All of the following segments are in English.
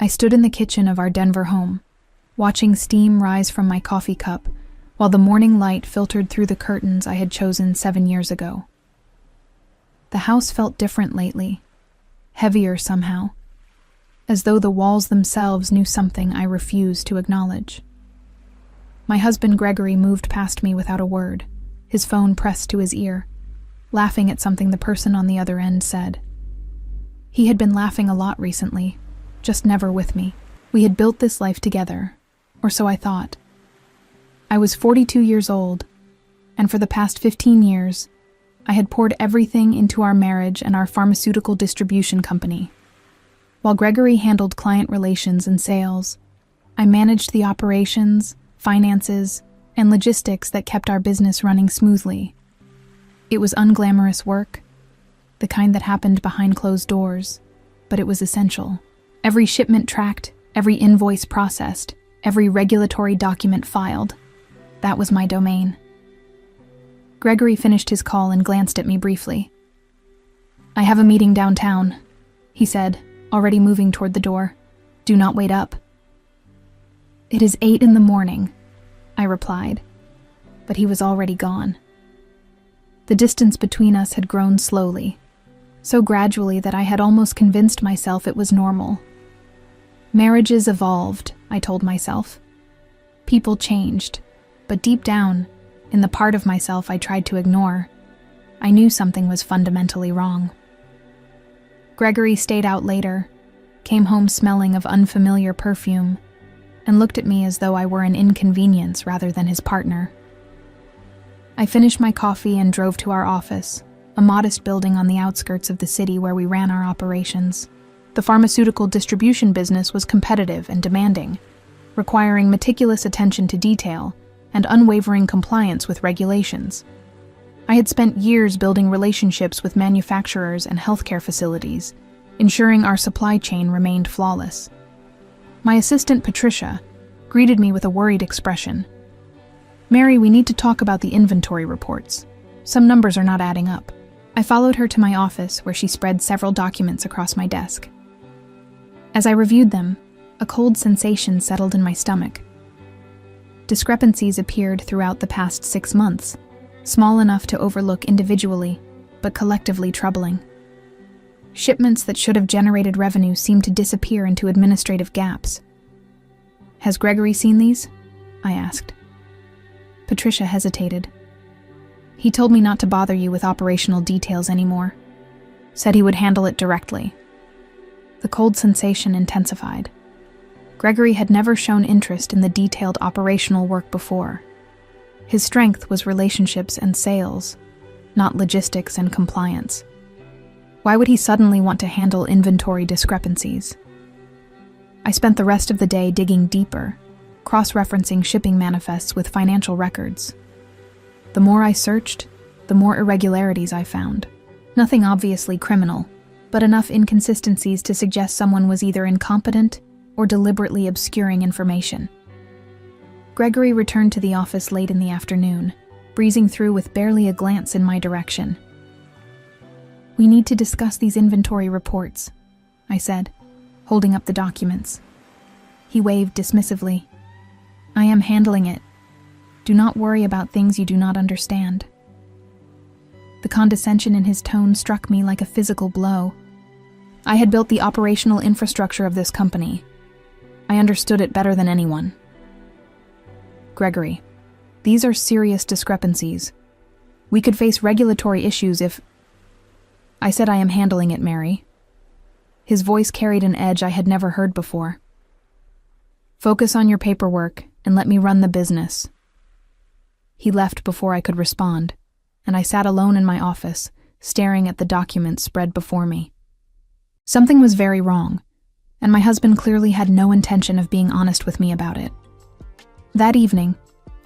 I stood in the kitchen of our Denver home, watching steam rise from my coffee cup while the morning light filtered through the curtains I had chosen 7 years ago. The house felt different lately, heavier somehow, as though the walls themselves knew something I refused to acknowledge. My husband Gregory moved past me without a word, his phone pressed to his ear, laughing at something the person on the other end said. He had been laughing a lot recently, just never with me. We had built this life together, or so I thought. I was 42 years old, and for the past 15 years, I had poured everything into our marriage and our pharmaceutical distribution company. While Gregory handled client relations and sales, I managed the operations, finances, and logistics that kept our business running smoothly. It was unglamorous work, the kind that happened behind closed doors, but it was essential. Every shipment tracked, every invoice processed, every regulatory document filed. That was my domain. Gregory finished his call and glanced at me briefly. "I have a meeting downtown," he said, already moving toward the door. "Do not wait up." "It is 8 in the morning," I replied, but he was already gone. The distance between us had grown slowly, so gradually that I had almost convinced myself it was normal. Marriages evolved, I told myself. People changed, but deep down, in the part of myself I tried to ignore, I knew something was fundamentally wrong. Gregory stayed out later, came home smelling of unfamiliar perfume, and looked at me as though I were an inconvenience rather than his partner. I finished my coffee and drove to our office, a modest building on the outskirts of the city where we ran our operations. The pharmaceutical distribution business was competitive and demanding, requiring meticulous attention to detail and unwavering compliance with regulations. I had spent years building relationships with manufacturers and healthcare facilities, ensuring our supply chain remained flawless. My assistant, Patricia, greeted me with a worried expression. "Mary, we need to talk about the inventory reports. Some numbers are not adding up." I followed her to my office, where she spread several documents across my desk. As I reviewed them, a cold sensation settled in my stomach. Discrepancies appeared throughout the past 6 months, small enough to overlook individually, but collectively troubling. Shipments that should have generated revenue seemed to disappear into administrative gaps. "Has Gregory seen these?" I asked. Patricia hesitated. "He told me not to bother you with operational details anymore. Said he would handle it directly." The cold sensation intensified. Gregory had never shown interest in the detailed operational work before. His strength was relationships and sales, not logistics and compliance. Why would he suddenly want to handle inventory discrepancies? I spent the rest of the day digging deeper, cross-referencing shipping manifests with financial records. The more I searched, the more irregularities I found. Nothing obviously criminal, but enough inconsistencies to suggest someone was either incompetent or deliberately obscuring information. Gregory returned to the office late in the afternoon, breezing through with barely a glance in my direction. "We need to discuss these inventory reports," I said, holding up the documents. He waved dismissively. "I am handling it. Do not worry about things you do not understand." The condescension in his tone struck me like a physical blow. I had built the operational infrastructure of this company. I understood it better than anyone. "Gregory, these are serious discrepancies. We could face regulatory issues if—" "I said I am handling it, Mary." His voice carried an edge I had never heard before. "Focus on your paperwork and let me run the business." He left before I could respond, and I sat alone in my office, staring at the documents spread before me. Something was very wrong, and my husband clearly had no intention of being honest with me about it. That evening,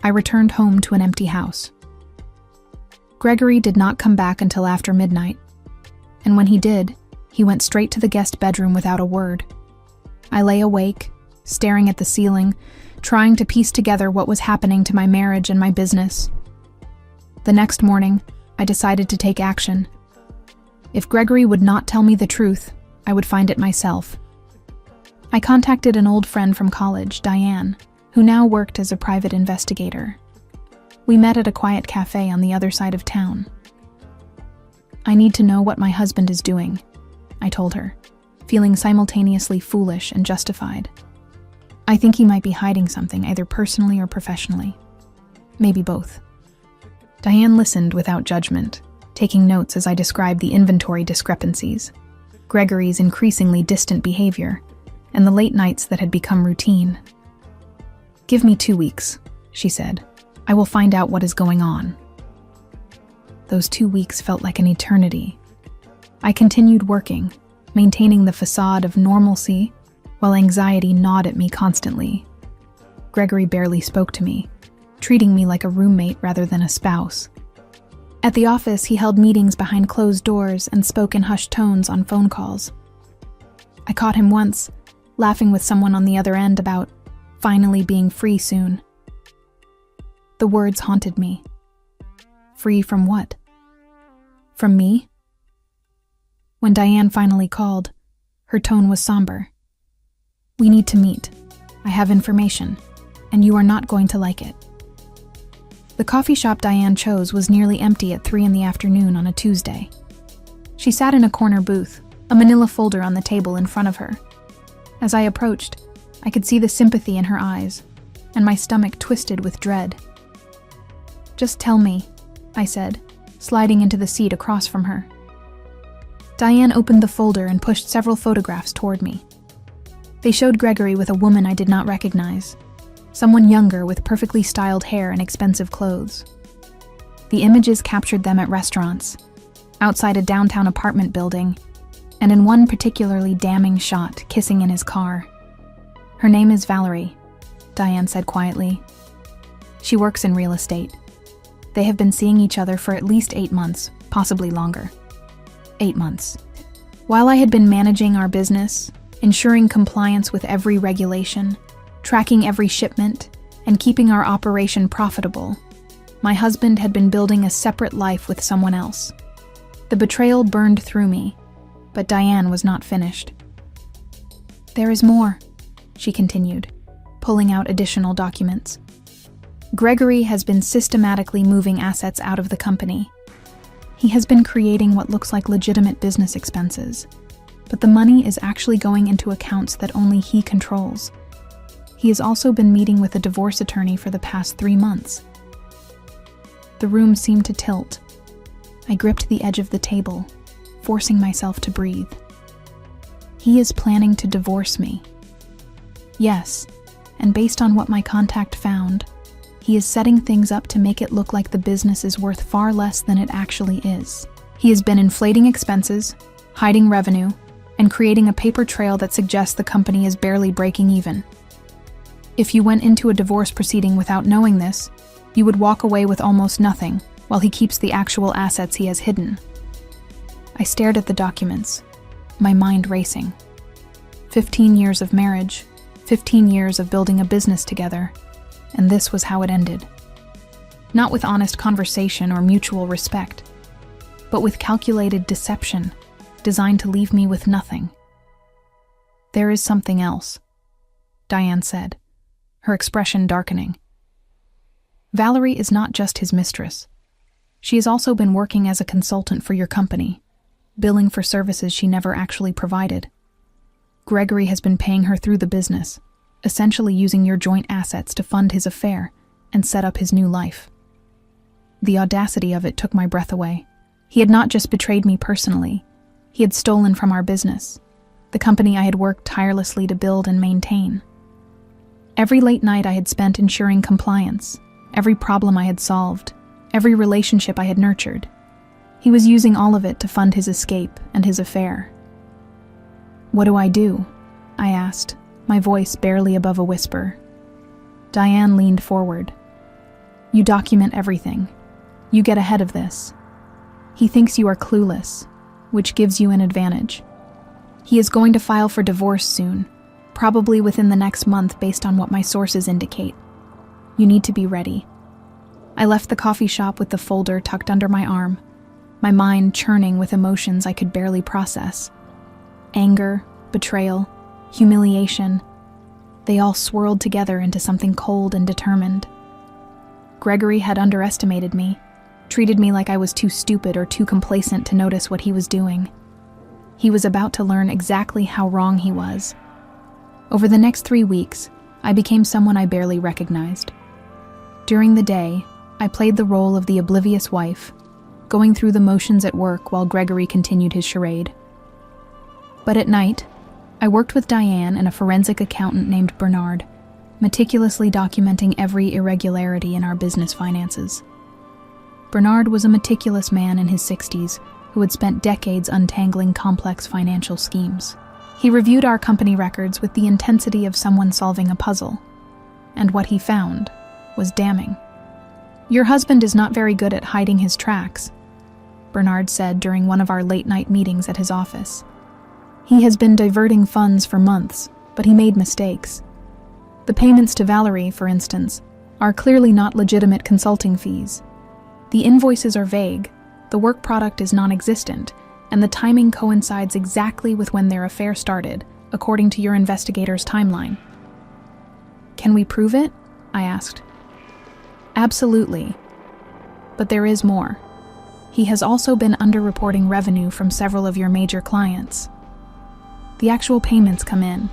I returned home to an empty house. Gregory did not come back until after midnight, and when he did, he went straight to the guest bedroom without a word. I lay awake, staring at the ceiling, trying to piece together what was happening to my marriage and my business. The next morning, I decided to take action. If Gregory would not tell me the truth, I would find it myself. I contacted an old friend from college, Diane, who now worked as a private investigator. We met at a quiet cafe on the other side of town. "I need to know what my husband is doing," I told her, feeling simultaneously foolish and justified. "I think he might be hiding something, either personally or professionally. Maybe both." Diane listened without judgment, taking notes as I described the inventory discrepancies, Gregory's increasingly distant behavior, and the late nights that had become routine. "Give me 2 weeks," she said. "I will find out what is going on." Those 2 weeks felt like an eternity. I continued working, maintaining the facade of normalcy, while anxiety gnawed at me constantly. Gregory barely spoke to me, treating me like a roommate rather than a spouse. At the office, he held meetings behind closed doors and spoke in hushed tones on phone calls. I caught him once, laughing with someone on the other end about finally being free soon. The words haunted me. Free from what? From me? When Diane finally called, her tone was somber. "We need to meet. I have information, and you are not going to like it." The coffee shop Diane chose was nearly empty at 3 p.m. on a Tuesday. She sat in a corner booth, a manila folder on the table in front of her. As I approached, I could see the sympathy in her eyes, and my stomach twisted with dread. "Just tell me," I said, sliding into the seat across from her. Diane opened the folder and pushed several photographs toward me. They showed Gregory with a woman I did not recognize, someone younger with perfectly styled hair and expensive clothes. The images captured them at restaurants, outside a downtown apartment building, and in one particularly damning shot, kissing in his car. "Her name is Valerie," Diane said quietly. "She works in real estate. They have been seeing each other for at least 8 months, possibly longer. 8 months. While I had been managing our business, ensuring compliance with every regulation, tracking every shipment, and keeping our operation profitable, my husband had been building a separate life with someone else. The betrayal burned through me, but Diane was not finished. "There is more," she continued, pulling out additional documents. "Gregory has been systematically moving assets out of the company. He has been creating what looks like legitimate business expenses, but the money is actually going into accounts that only he controls. He has also been meeting with a divorce attorney for the past 3 months. The room seemed to tilt. I gripped the edge of the table, forcing myself to breathe. He is planning to divorce me. Yes, and based on what my contact found, he is setting things up to make it look like the business is worth far less than it actually is. He has been inflating expenses, hiding revenue, and creating a paper trail that suggests the company is barely breaking even. If you went into a divorce proceeding without knowing this, you would walk away with almost nothing, while he keeps the actual assets he has hidden." I stared at the documents, my mind racing. 15 years of marriage, 15 years of building a business together, and this was how it ended. Not with honest conversation or mutual respect, but with calculated deception, designed to leave me with nothing. "There is something else," Diane said, her expression darkening. "Valerie is not just his mistress. She has also been working as a consultant for your company, billing for services she never actually provided. Gregory has been paying her through the business, essentially using your joint assets to fund his affair and set up his new life." The audacity of it took my breath away. He had not just betrayed me personally, he had stolen from our business, the company I had worked tirelessly to build and maintain. Every late night I had spent ensuring compliance, every problem I had solved, every relationship I had nurtured. He was using all of it to fund his escape and his affair. "What do I do?" I asked, my voice barely above a whisper. Diane leaned forward. "You document everything. You get ahead of this. He thinks you are clueless, which gives you an advantage. He is going to file for divorce soon, probably within the next month based on what my sources indicate. You need to be ready." I left the coffee shop with the folder tucked under my arm, my mind churning with emotions I could barely process. Anger, betrayal, humiliation. They all swirled together into something cold and determined. Gregory had underestimated me, treated me like I was too stupid or too complacent to notice what he was doing. He was about to learn exactly how wrong he was. Over the next 3 weeks, I became someone I barely recognized. During the day, I played the role of the oblivious wife, going through the motions at work while Gregory continued his charade. But at night, I worked with Diane and a forensic accountant named Bernard, meticulously documenting every irregularity in our business finances. Bernard was a meticulous man in his 60s who had spent decades untangling complex financial schemes. He reviewed our company records with the intensity of someone solving a puzzle, and what he found was damning. "Your husband is not very good at hiding his tracks," Bernard said during one of our late-night meetings at his office. "He has been diverting funds for months, but he made mistakes. The payments to Valerie, for instance, are clearly not legitimate consulting fees. The invoices are vague, the work product is non-existent, and the timing coincides exactly with when their affair started, according to your investigator's timeline." "Can we prove it?" I asked. "Absolutely. But there is more. He has also been underreporting revenue from several of your major clients. The actual payments come in,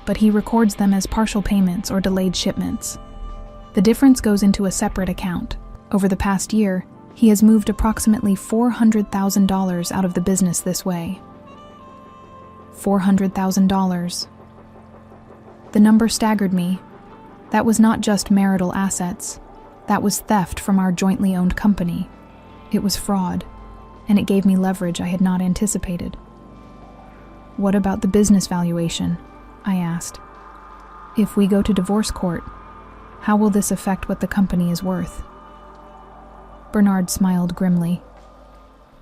but he records them as partial payments or delayed shipments. The difference goes into a separate account. Over the past year, he has moved approximately $400,000 out of the business this way." $400,000. The number staggered me. That was not just marital assets. That was theft from our jointly owned company. It was fraud, and it gave me leverage I had not anticipated. "What about the business valuation?" I asked. "If we go to divorce court, how will this affect what the company is worth?" Bernard smiled grimly.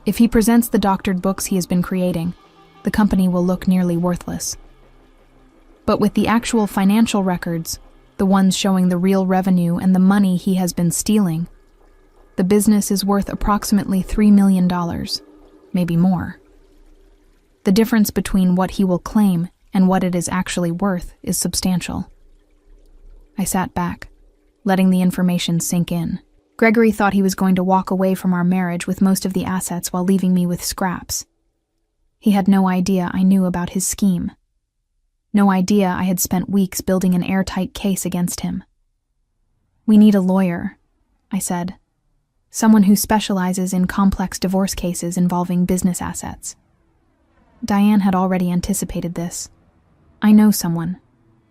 "If he presents the doctored books he has been creating, the company will look nearly worthless. But with the actual financial records, the ones showing the real revenue and the money he has been stealing, the business is worth approximately $3 million, maybe more. The difference between what he will claim and what it is actually worth is substantial." I sat back, letting the information sink in. Gregory thought he was going to walk away from our marriage with most of the assets while leaving me with scraps. He had no idea I knew about his scheme. No idea I had spent weeks building an airtight case against him. "We need a lawyer," I said. "Someone who specializes in complex divorce cases involving business assets." Diane had already anticipated this. "I know someone.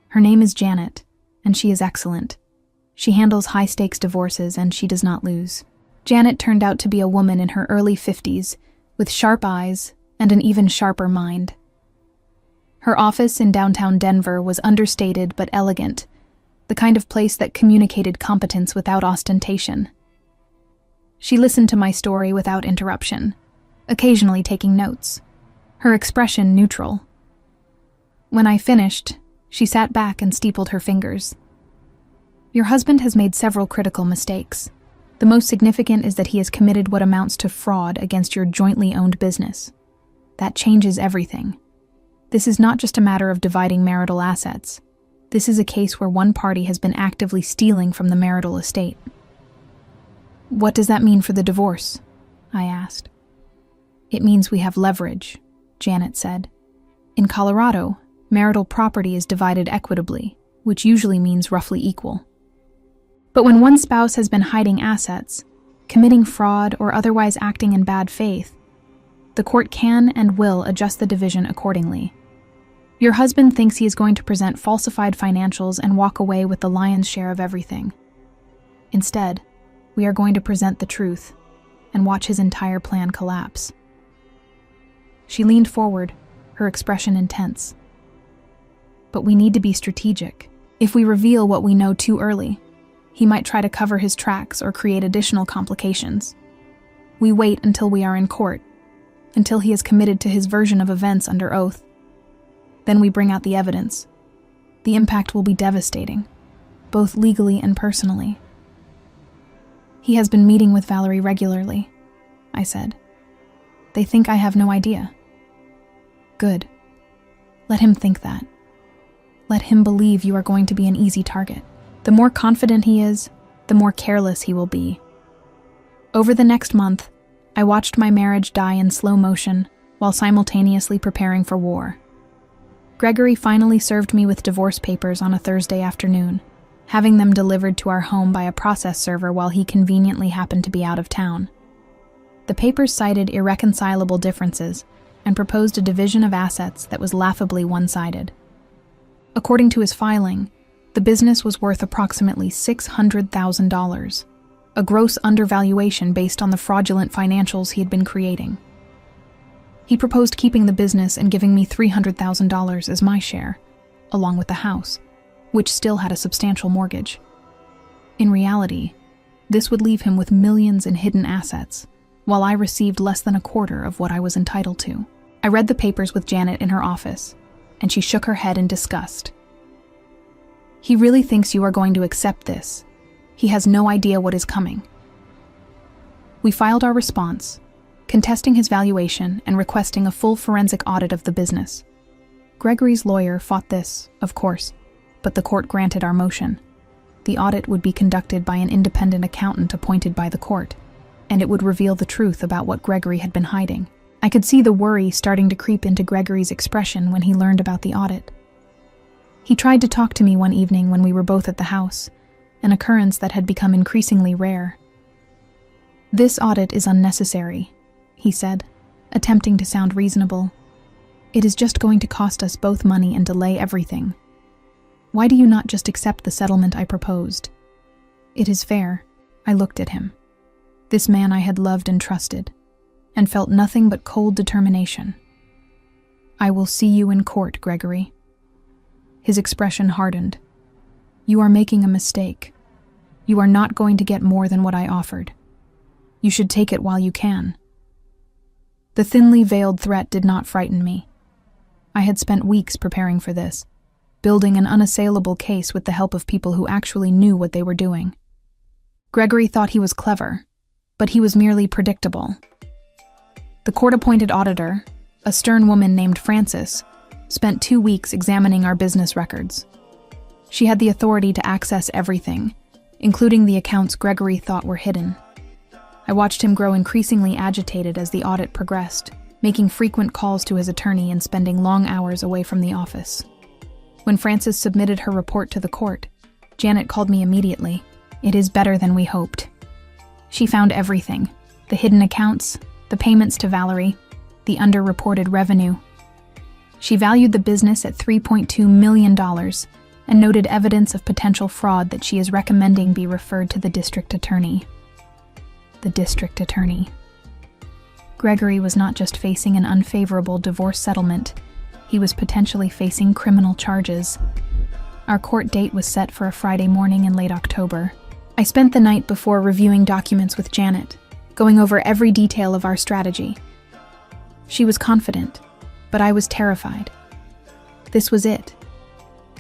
Her name is Janet, and she is excellent. She handles high-stakes divorces, and she does not lose." Janet turned out to be a woman in her early 50s, with sharp eyes and an even sharper mind. Her office in downtown Denver was understated but elegant, the kind of place that communicated competence without ostentation. She listened to my story without interruption, occasionally taking notes, her expression neutral. When I finished, she sat back and steepled her fingers. "Your husband has made several critical mistakes. The most significant is that he has committed what amounts to fraud against your jointly owned business. That changes everything. This is not just a matter of dividing marital assets. This is a case where one party has been actively stealing from the marital estate." "What does that mean for the divorce?" I asked. "It means we have leverage," Janet said. "In Colorado, marital property is divided equitably, which usually means roughly equal. But when one spouse has been hiding assets, committing fraud, or otherwise acting in bad faith, the court can and will adjust the division accordingly. Your husband thinks he is going to present falsified financials and walk away with the lion's share of everything. Instead, we are going to present the truth and watch his entire plan collapse." She leaned forward, her expression intense. "But we need to be strategic. If we reveal what we know too early, he might try to cover his tracks or create additional complications. We wait until we are in court, until he is committed to his version of events under oath. Then we bring out the evidence. The impact will be devastating, both legally and personally." "He has been meeting with Valerie regularly," I said. "They think I have no idea." "Good. Let him think that. Let him believe you are going to be an easy target. The more confident he is, the more careless he will be. Over the next month, I watched my marriage die in slow motion while simultaneously preparing for war. Gregory finally served me with divorce papers on a Thursday afternoon, having them delivered to our home by a process server while he conveniently happened to be out of town. The papers cited irreconcilable differences and proposed a division of assets that was laughably one-sided. According to his filing, the business was worth approximately $600,000, a gross undervaluation based on the fraudulent financials he had been creating. He proposed keeping the business and giving me $300,000 as my share, along with the house, which still had a substantial mortgage. In reality, this would leave him with millions in hidden assets, while I received less than a quarter of what I was entitled to. I read the papers with Janet in her office, and she shook her head in disgust. He really thinks you are going to accept this. He has no idea what is coming. We filed our response, contesting his valuation and requesting a full forensic audit of the business. Gregory's lawyer fought this, of course, but the court granted our motion. The audit would be conducted by an independent accountant appointed by the court, and it would reveal the truth about what Gregory had been hiding. I could see the worry starting to creep into Gregory's expression when he learned about the audit. He tried to talk to me one evening when we were both at the house, an occurrence that had become increasingly rare. "This audit is unnecessary," he said, attempting to sound reasonable. "It is just going to cost us both money and delay everything. Why do you not just accept the settlement I proposed?" "It is fair." I looked at him. This man I had loved and trusted, and felt nothing but cold determination. "I will see you in court, Gregory." His expression hardened. "You are making a mistake. You are not going to get more than what I offered. You should take it while you can." The thinly veiled threat did not frighten me. I had spent weeks preparing for this, building an unassailable case with the help of people who actually knew what they were doing. Gregory thought he was clever, but he was merely predictable. The court-appointed auditor, a stern woman named Frances, spent 2 weeks examining our business records. She had the authority to access everything, including the accounts Gregory thought were hidden. I watched him grow increasingly agitated as the audit progressed, making frequent calls to his attorney and spending long hours away from the office. When Frances submitted her report to the court, Janet called me immediately. "It is better than we hoped." She found everything: the hidden accounts, the payments to Valerie, the underreported revenue. She valued the business at $3.2 million and noted evidence of potential fraud that she is recommending be referred to the district attorney. The district attorney. Gregory was not just facing an unfavorable divorce settlement, he was potentially facing criminal charges. Our court date was set for a Friday morning in late October. I spent the night before reviewing documents with Janet, going over every detail of our strategy. She was confident, but I was terrified. This was it.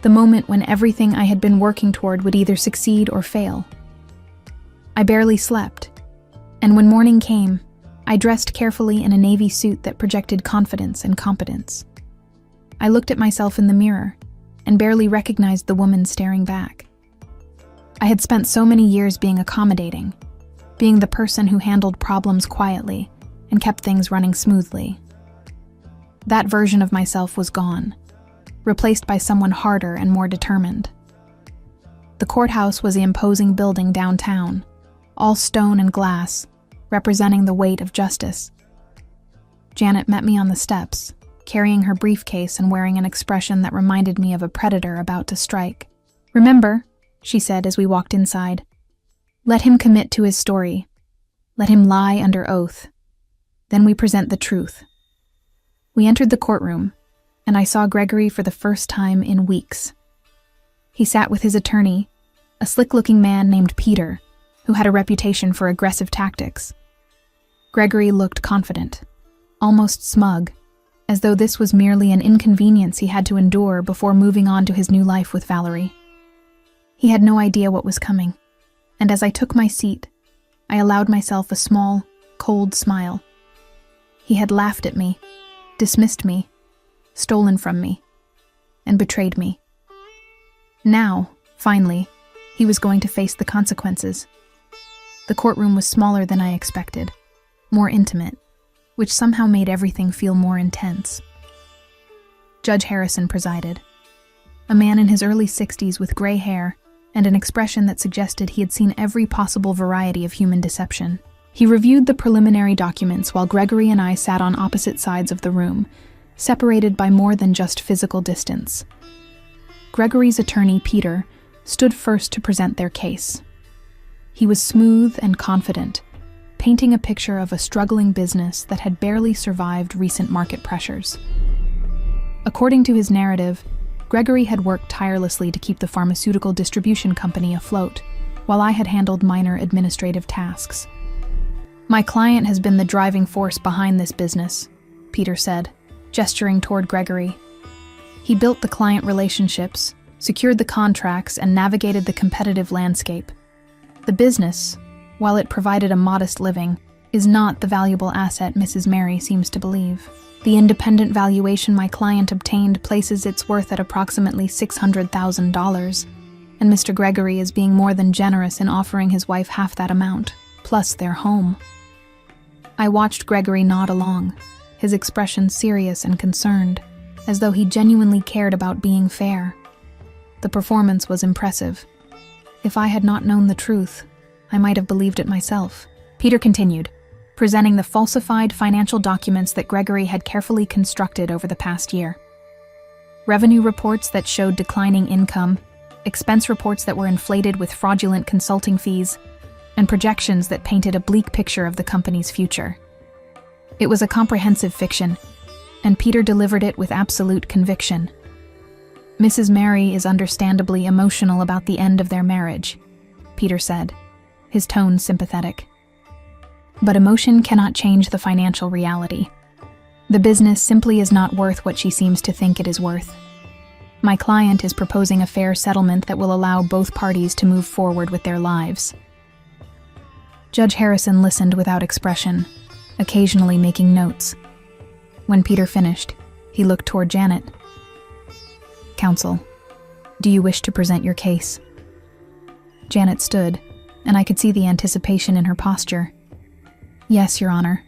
The moment when everything I had been working toward would either succeed or fail. I barely slept, and when morning came, I dressed carefully in a navy suit that projected confidence and competence. I looked at myself in the mirror and barely recognized the woman staring back. I had spent so many years being accommodating, being the person who handled problems quietly and kept things running smoothly. That version of myself was gone, replaced by someone harder and more determined. The courthouse was the imposing building downtown, all stone and glass, representing the weight of justice. Janet met me on the steps, carrying her briefcase and wearing an expression that reminded me of a predator about to strike. "Remember," she said as we walked inside, "let him commit to his story. Let him lie under oath. Then we present the truth." We entered the courtroom, and I saw Gregory for the first time in weeks. He sat with his attorney, a slick-looking man named Peter, who had a reputation for aggressive tactics. Gregory looked confident, almost smug, as though this was merely an inconvenience he had to endure before moving on to his new life with Valerie. He had no idea what was coming, and as I took my seat, I allowed myself a small, cold smile. He had laughed at me, dismissed me, stolen from me, and betrayed me. Now, finally, he was going to face the consequences. The courtroom was smaller than I expected, more intimate, which somehow made everything feel more intense. Judge Harrison presided, a man in his early 60s with gray hair and an expression that suggested he had seen every possible variety of human deception. He reviewed the preliminary documents while Gregory and I sat on opposite sides of the room, separated by more than just physical distance. Gregory's attorney, Peter, stood first to present their case. He was smooth and confident, painting a picture of a struggling business that had barely survived recent market pressures. According to his narrative, Gregory had worked tirelessly to keep the pharmaceutical distribution company afloat, while I had handled minor administrative tasks. "My client has been the driving force behind this business," Peter said, gesturing toward Gregory. "He built the client relationships, secured the contracts, and navigated the competitive landscape. The business, while it provided a modest living, is not the valuable asset Mrs. Mary seems to believe. The independent valuation my client obtained places its worth at approximately $600,000, and Mr. Gregory is being more than generous in offering his wife half that amount, plus their home." I watched Gregory nod along, his expression serious and concerned, as though he genuinely cared about being fair. The performance was impressive. If I had not known the truth, I might have believed it myself. Peter continued, presenting the falsified financial documents that Gregory had carefully constructed over the past year. Revenue reports that showed declining income, expense reports that were inflated with fraudulent consulting fees, and projections that painted a bleak picture of the company's future. It was a comprehensive fiction, and Peter delivered it with absolute conviction. "Mrs. Mary is understandably emotional about the end of their marriage," Peter said, his tone sympathetic. "But emotion cannot change the financial reality. The business simply is not worth what she seems to think it is worth. My client is proposing a fair settlement that will allow both parties to move forward with their lives." Judge Harrison listened without expression, occasionally making notes. When Peter finished, he looked toward Janet. "Counsel, do you wish to present your case?" Janet stood, and I could see the anticipation in her posture. "Yes, Your Honor.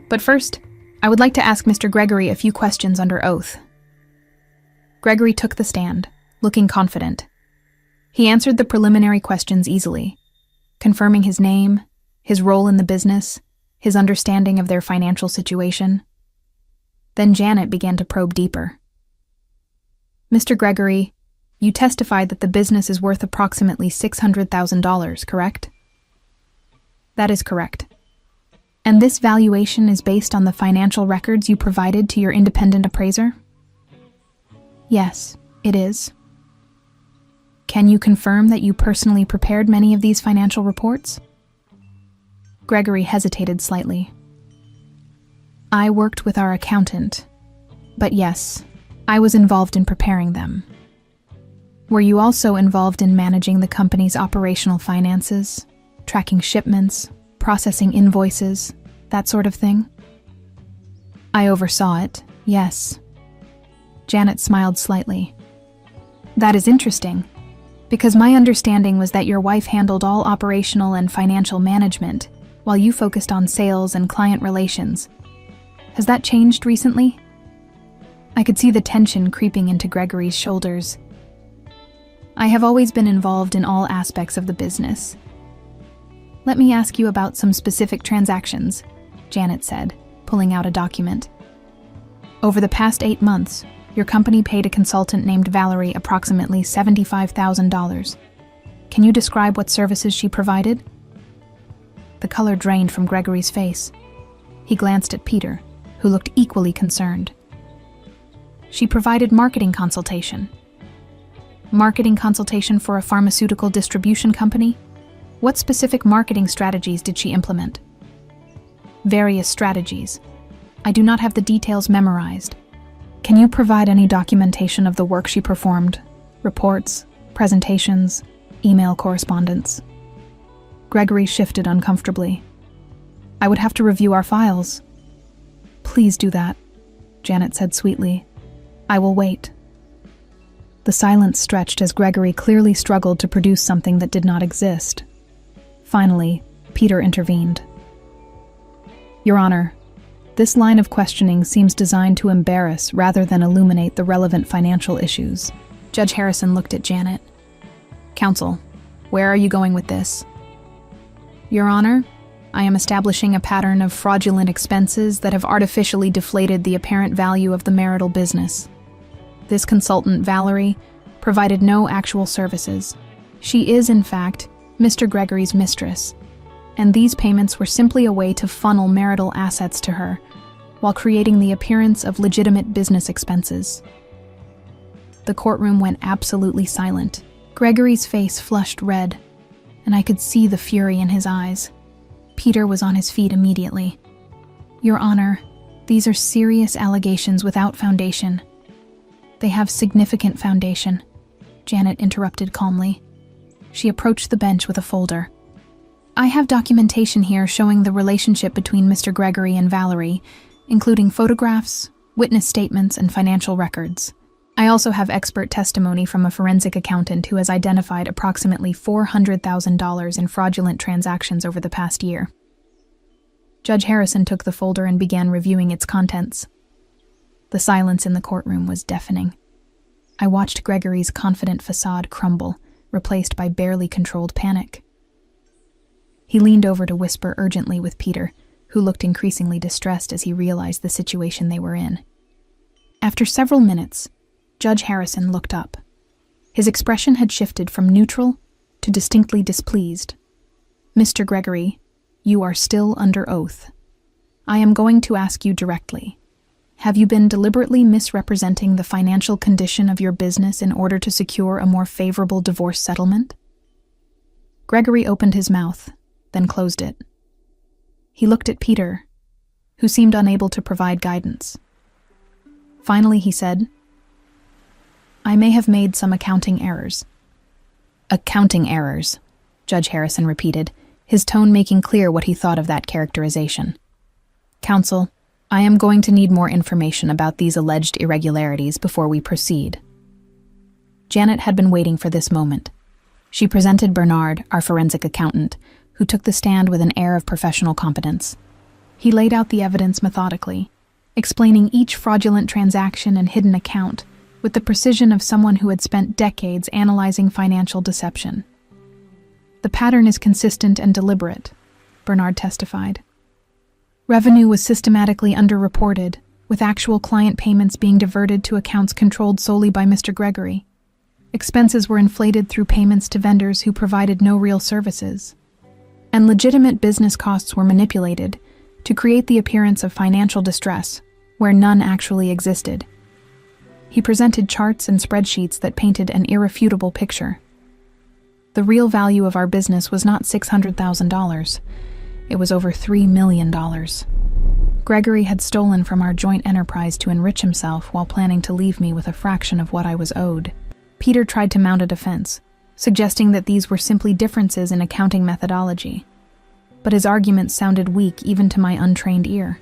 But first, I would like to ask Mr. Gregory a few questions under oath." Gregory took the stand, looking confident. He answered the preliminary questions easily, confirming his name, his role in the business, his understanding of their financial situation. Then Janet began to probe deeper. "Mr. Gregory, you testified that the business is worth approximately $600,000, correct?" "That is correct. And this valuation is based on the financial records you provided to your independent appraiser?" "Yes, it is." "Can you confirm that you personally prepared many of these financial reports?" Gregory hesitated slightly. "I worked with our accountant, but yes, I was involved in preparing them." "Were you also involved in managing the company's operational finances, tracking shipments, processing invoices, that sort of thing?" "I oversaw it, yes." Janet smiled slightly. "That is interesting, because my understanding was that your wife handled all operational and financial management, while you focused on sales and client relations. Has that changed recently?" I could see the tension creeping into Gregory's shoulders. "I have always been involved in all aspects of the business." "Let me ask you about some specific transactions," Janet said, pulling out a document. "Over the past 8 months, your company paid a consultant named Valerie approximately $75,000. Can you describe what services she provided?" The color drained from Gregory's face. He glanced at Peter, who looked equally concerned. "She provided marketing consultation." "Marketing consultation for a pharmaceutical distribution company? What specific marketing strategies did she implement?" "Various strategies. I do not have the details memorized." "Can you provide any documentation of the work she performed? Reports, presentations, email correspondence?" Gregory shifted uncomfortably. "I would have to review our files." "Please do that," Janet said sweetly. "I will wait." The silence stretched as Gregory clearly struggled to produce something that did not exist. Finally, Peter intervened. Your Honor, this line of questioning seems designed to embarrass rather than illuminate the relevant financial issues. Judge Harrison looked at Janet. Counsel, where are you going with this? Your Honor, I am establishing a pattern of fraudulent expenses that have artificially deflated the apparent value of the marital business. This consultant, Valerie, provided no actual services. She is, in fact, Mr. Gregory's mistress, and these payments were simply a way to funnel marital assets to her, while creating the appearance of legitimate business expenses. The courtroom went absolutely silent. Gregory's face flushed red, and I could see the fury in his eyes. Peter was on his feet immediately. Your Honor, these are serious allegations without foundation. They have significant foundation, Janet interrupted calmly. She approached the bench with a folder. I have documentation here showing the relationship between Mr. Gregory and Valerie, including photographs, witness statements, and financial records. I also have expert testimony from a forensic accountant who has identified approximately $400,000 in fraudulent transactions over the past year. Judge Harrison took the folder and began reviewing its contents. The silence in the courtroom was deafening. I watched Gregory's confident facade crumble, replaced by barely controlled panic. He leaned over to whisper urgently with Peter, who looked increasingly distressed as he realized the situation they were in. After several minutes, Judge Harrison looked up. His expression had shifted from neutral to distinctly displeased. Mr. Gregory, you are still under oath. I am going to ask you directly. Have you been deliberately misrepresenting the financial condition of your business in order to secure a more favorable divorce settlement? Gregory opened his mouth, then closed it. He looked at Peter, who seemed unable to provide guidance. Finally, he said, I may have made some accounting errors. Accounting errors, Judge Harrison repeated, his tone making clear what he thought of that characterization. Counsel, I am going to need more information about these alleged irregularities before we proceed. Janet had been waiting for this moment. She presented Bernard, our forensic accountant, who took the stand with an air of professional competence. He laid out the evidence methodically, explaining each fraudulent transaction and hidden account with the precision of someone who had spent decades analyzing financial deception. The pattern is consistent and deliberate, Bernard testified. Revenue was systematically underreported, with actual client payments being diverted to accounts controlled solely by Mr. Gregory. Expenses were inflated through payments to vendors who provided no real services. And legitimate business costs were manipulated to create the appearance of financial distress, where none actually existed. He presented charts and spreadsheets that painted an irrefutable picture. The real value of our business was not $600,000. It was over $3 million. Gregory had stolen from our joint enterprise to enrich himself while planning to leave me with a fraction of what I was owed. Peter tried to mount a defense, suggesting that these were simply differences in accounting methodology. But his arguments sounded weak even to my untrained ear.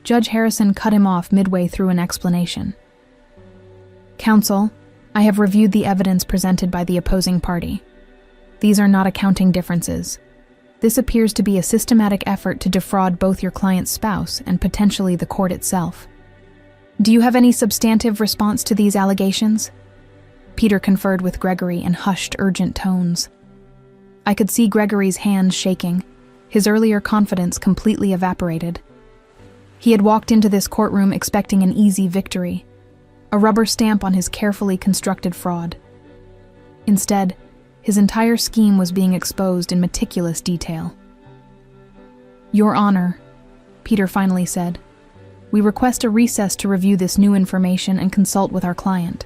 Judge Harrison cut him off midway through an explanation. Counsel, I have reviewed the evidence presented by the opposing party. These are not accounting differences. This appears to be a systematic effort to defraud both your client's spouse and potentially the court itself. Do you have any substantive response to these allegations? Peter conferred with Gregory in hushed, urgent tones. I could see Gregory's hands shaking. His earlier confidence completely evaporated. He had walked into this courtroom expecting an easy victory, a rubber stamp on his carefully constructed fraud. Instead, his entire scheme was being exposed in meticulous detail. Your Honor, Peter finally said, we request a recess to review this new information and consult with our client.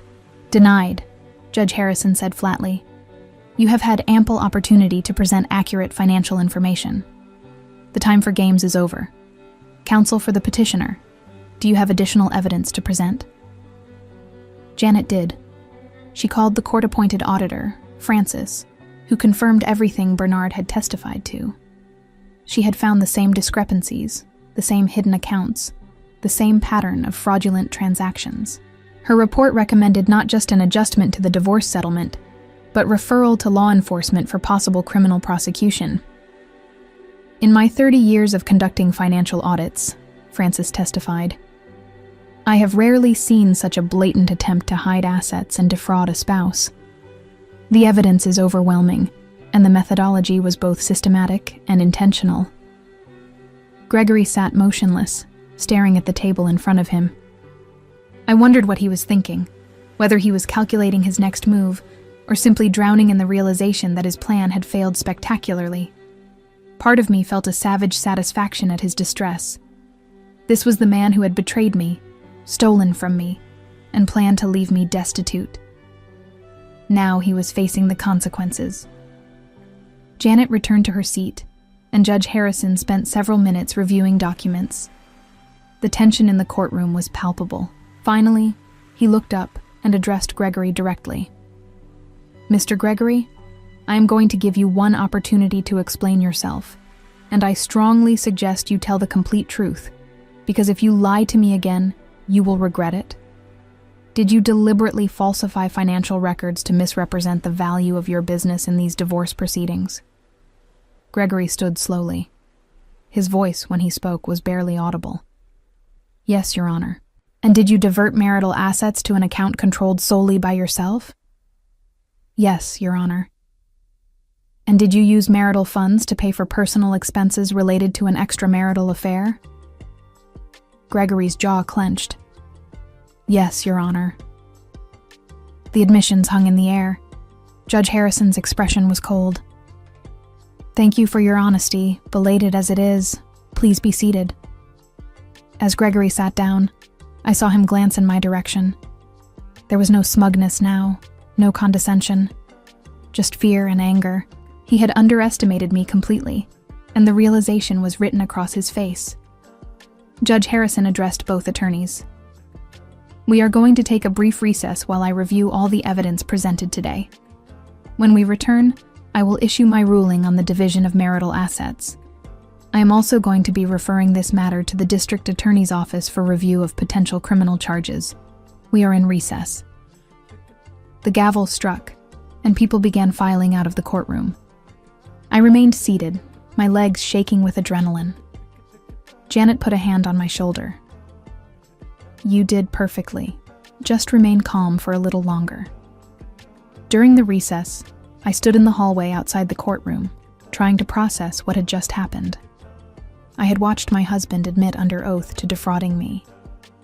Denied, Judge Harrison said flatly. You have had ample opportunity to present accurate financial information. The time for games is over. Counsel for the petitioner, do you have additional evidence to present? Janet did. She called the court-appointed auditor, Francis, who confirmed everything Bernard had testified to. She had found the same discrepancies, the same hidden accounts, the same pattern of fraudulent transactions. Her report recommended not just an adjustment to the divorce settlement, but referral to law enforcement for possible criminal prosecution. In my 30 years of conducting financial audits, Frances testified, I have rarely seen such a blatant attempt to hide assets and defraud a spouse. The evidence is overwhelming, and the methodology was both systematic and intentional. Gregory sat motionless, staring at the table in front of him. I wondered what he was thinking, whether he was calculating his next move, or simply drowning in the realization that his plan had failed spectacularly. Part of me felt a savage satisfaction at his distress. This was the man who had betrayed me, stolen from me, and planned to leave me destitute. Now he was facing the consequences. Janet returned to her seat, and Judge Harrison spent several minutes reviewing documents. The tension in the courtroom was palpable. Finally, he looked up and addressed Gregory directly. Mr. Gregory, I am going to give you one opportunity to explain yourself, and I strongly suggest you tell the complete truth, because if you lie to me again, you will regret it. Did you deliberately falsify financial records to misrepresent the value of your business in these divorce proceedings? Gregory stood slowly. His voice, when he spoke, was barely audible. Yes, Your Honor. And did you divert marital assets to an account controlled solely by yourself? Yes, Your Honor. And did you use marital funds to pay for personal expenses related to an extramarital affair? Gregory's jaw clenched. Yes, Your Honor. The admissions hung in the air. Judge Harrison's expression was cold. Thank you for your honesty, belated as it is. Please be seated. As Gregory sat down, I saw him glance in my direction. There was no smugness now, no condescension, just fear and anger. He had underestimated me completely, and the realization was written across his face. Judge Harrison addressed both attorneys. We are going to take a brief recess while I review all the evidence presented today. When we return, I will issue my ruling on the division of marital assets. I am also going to be referring this matter to the District Attorney's Office for review of potential criminal charges. We are in recess. The gavel struck, and people began filing out of the courtroom. I remained seated, my legs shaking with adrenaline. Janet put a hand on my shoulder. You did perfectly. Just remain calm for a little longer. During the recess, I stood in the hallway outside the courtroom, trying to process what had just happened. I had watched my husband admit under oath to defrauding me,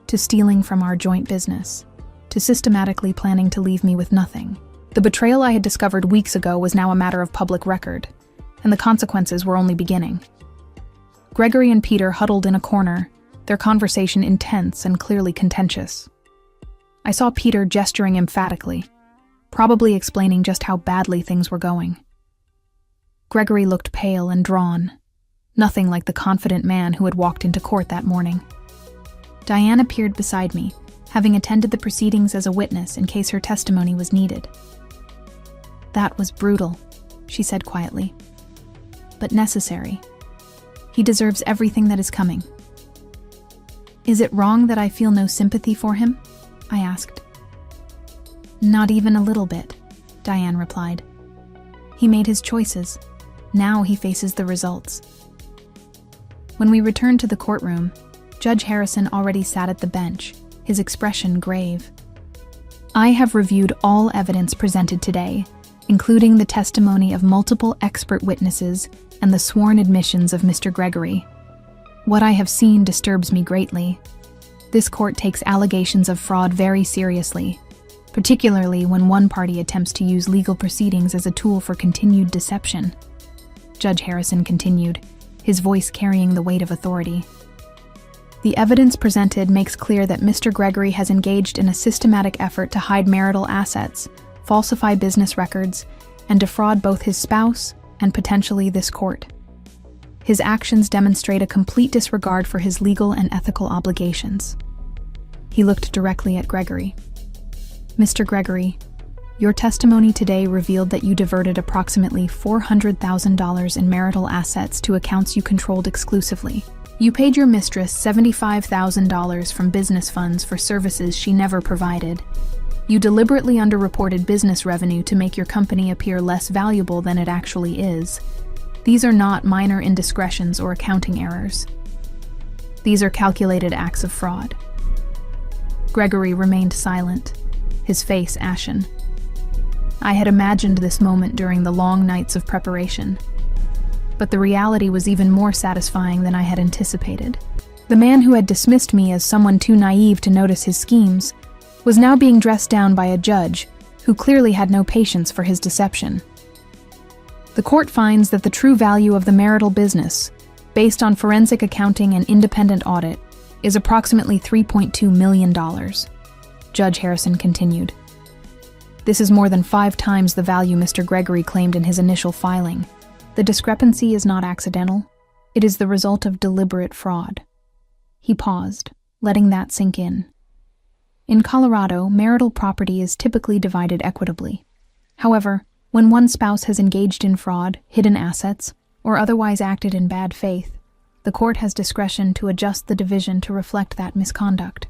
to stealing from our joint business, to systematically planning to leave me with nothing. The betrayal I had discovered weeks ago was now a matter of public record, and the consequences were only beginning. Gregory and Peter huddled in a corner, their conversation intense and clearly contentious. I saw Peter gesturing emphatically, probably explaining just how badly things were going. Gregory looked pale and drawn, nothing like the confident man who had walked into court that morning. Diane appeared beside me, having attended the proceedings as a witness in case her testimony was needed. That was brutal, she said quietly, but necessary. He deserves everything that is coming. Is it wrong that I feel no sympathy for him? I asked. Not even a little bit, Diane replied. He made his choices. Now he faces the results. When we returned to the courtroom, Judge Harrison already sat at the bench, his expression grave. I have reviewed all evidence presented today, including the testimony of multiple expert witnesses and the sworn admissions of Mr. Gregory. What I have seen disturbs me greatly. This court takes allegations of fraud very seriously, particularly when one party attempts to use legal proceedings as a tool for continued deception. Judge Harrison continued, his voice carrying the weight of authority. The evidence presented makes clear that Mr. Gregory has engaged in a systematic effort to hide marital assets, falsify business records, and defraud both his spouse and potentially this court. His actions demonstrate a complete disregard for his legal and ethical obligations. He looked directly at Gregory. Mr. Gregory, your testimony today revealed that you diverted approximately $400,000 in marital assets to accounts you controlled exclusively. You paid your mistress $75,000 from business funds for services she never provided. You deliberately underreported business revenue to make your company appear less valuable than it actually is. These are not minor indiscretions or accounting errors. These are calculated acts of fraud. Gregory remained silent, his face ashen. I had imagined this moment during the long nights of preparation, but the reality was even more satisfying than I had anticipated. The man who had dismissed me as someone too naive to notice his schemes was now being dressed down by a judge who clearly had no patience for his deception. The court finds that the true value of the marital business, based on forensic accounting and independent audit, is approximately $3.2 million. Judge Harrison continued. This is more than 5 times the value Mr. Gregory claimed in his initial filing. The discrepancy is not accidental. It is the result of deliberate fraud. He paused, letting that sink in. In Colorado, marital property is typically divided equitably. However, when one spouse has engaged in fraud, hidden assets, or otherwise acted in bad faith, the court has discretion to adjust the division to reflect that misconduct.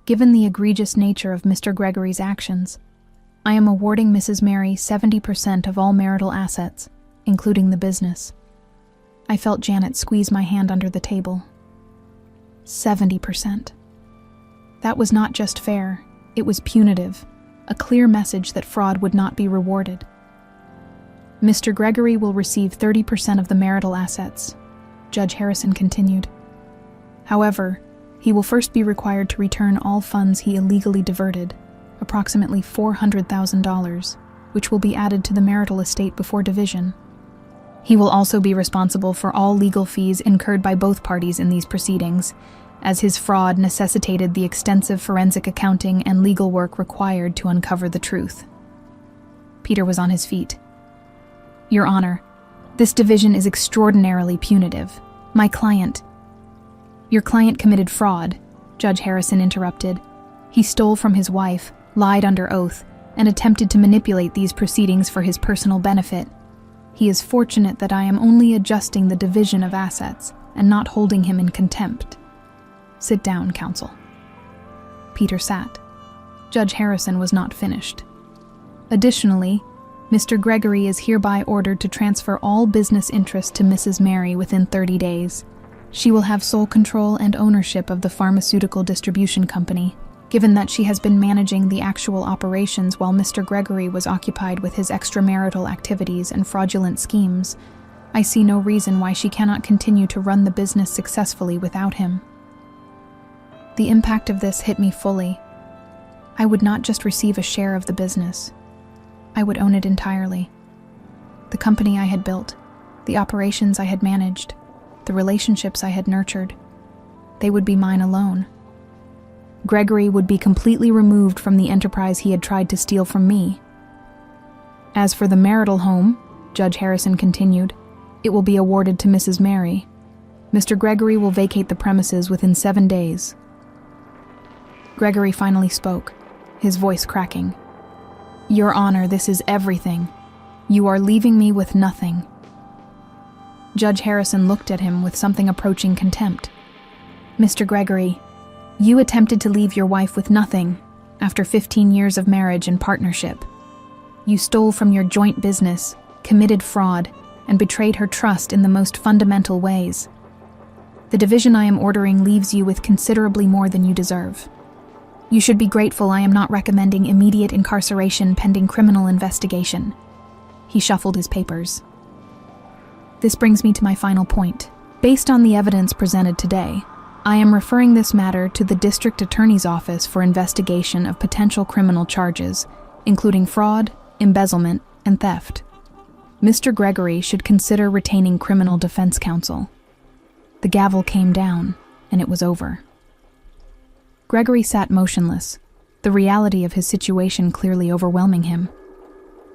Given the egregious nature of Mr. Gregory's actions, I am awarding Mrs. Mary 70% of all marital assets, including the business. I felt Janet squeeze my hand under the table. 70%. That was not just fair, it was punitive, a clear message that fraud would not be rewarded. Mr. Gregory will receive 30% of the marital assets, Judge Harrison continued. However, he will first be required to return all funds he illegally diverted, approximately $400,000, which will be added to the marital estate before division. He will also be responsible for all legal fees incurred by both parties in these proceedings, as his fraud necessitated the extensive forensic accounting and legal work required to uncover the truth. Peter was on his feet. Your Honor, this division is extraordinarily punitive. Your client committed fraud, Judge Harrison interrupted. He stole from his wife, lied under oath, and attempted to manipulate these proceedings for his personal benefit. He is fortunate that I am only adjusting the division of assets and not holding him in contempt. Sit down, counsel. Peter sat. Judge Harrison was not finished. Additionally, Mr. Gregory is hereby ordered to transfer all business interest to Mrs. Mary within 30 days. She will have sole control and ownership of the pharmaceutical distribution company, given that she has been managing the actual operations while Mr. Gregory was occupied with his extramarital activities and fraudulent schemes. I see no reason why she cannot continue to run the business successfully without him. The impact of this hit me fully. I would not just receive a share of the business. I would own it entirely. The company I had built, the operations I had managed, the relationships I had nurtured, they would be mine alone. Gregory would be completely removed from the enterprise he had tried to steal from me. As for the marital home, Judge Harrison continued, it will be awarded to Mrs. Mary. Mr. Gregory will vacate the premises within 7 days. Gregory finally spoke, his voice cracking. Your Honor, this is everything. You are leaving me with nothing. Judge Harrison looked at him with something approaching contempt. Mr. Gregory, you attempted to leave your wife with nothing after 15 years of marriage and partnership. You stole from your joint business, committed fraud, and betrayed her trust in the most fundamental ways. The division I am ordering leaves you with considerably more than you deserve. You should be grateful I am not recommending immediate incarceration pending criminal investigation. He shuffled his papers. This brings me to my final point. Based on the evidence presented today, I am referring this matter to the District Attorney's Office for investigation of potential criminal charges, including fraud, embezzlement, and theft. Mr. Gregory should consider retaining criminal defense counsel. The gavel came down, and it was over. Gregory sat motionless, the reality of his situation clearly overwhelming him.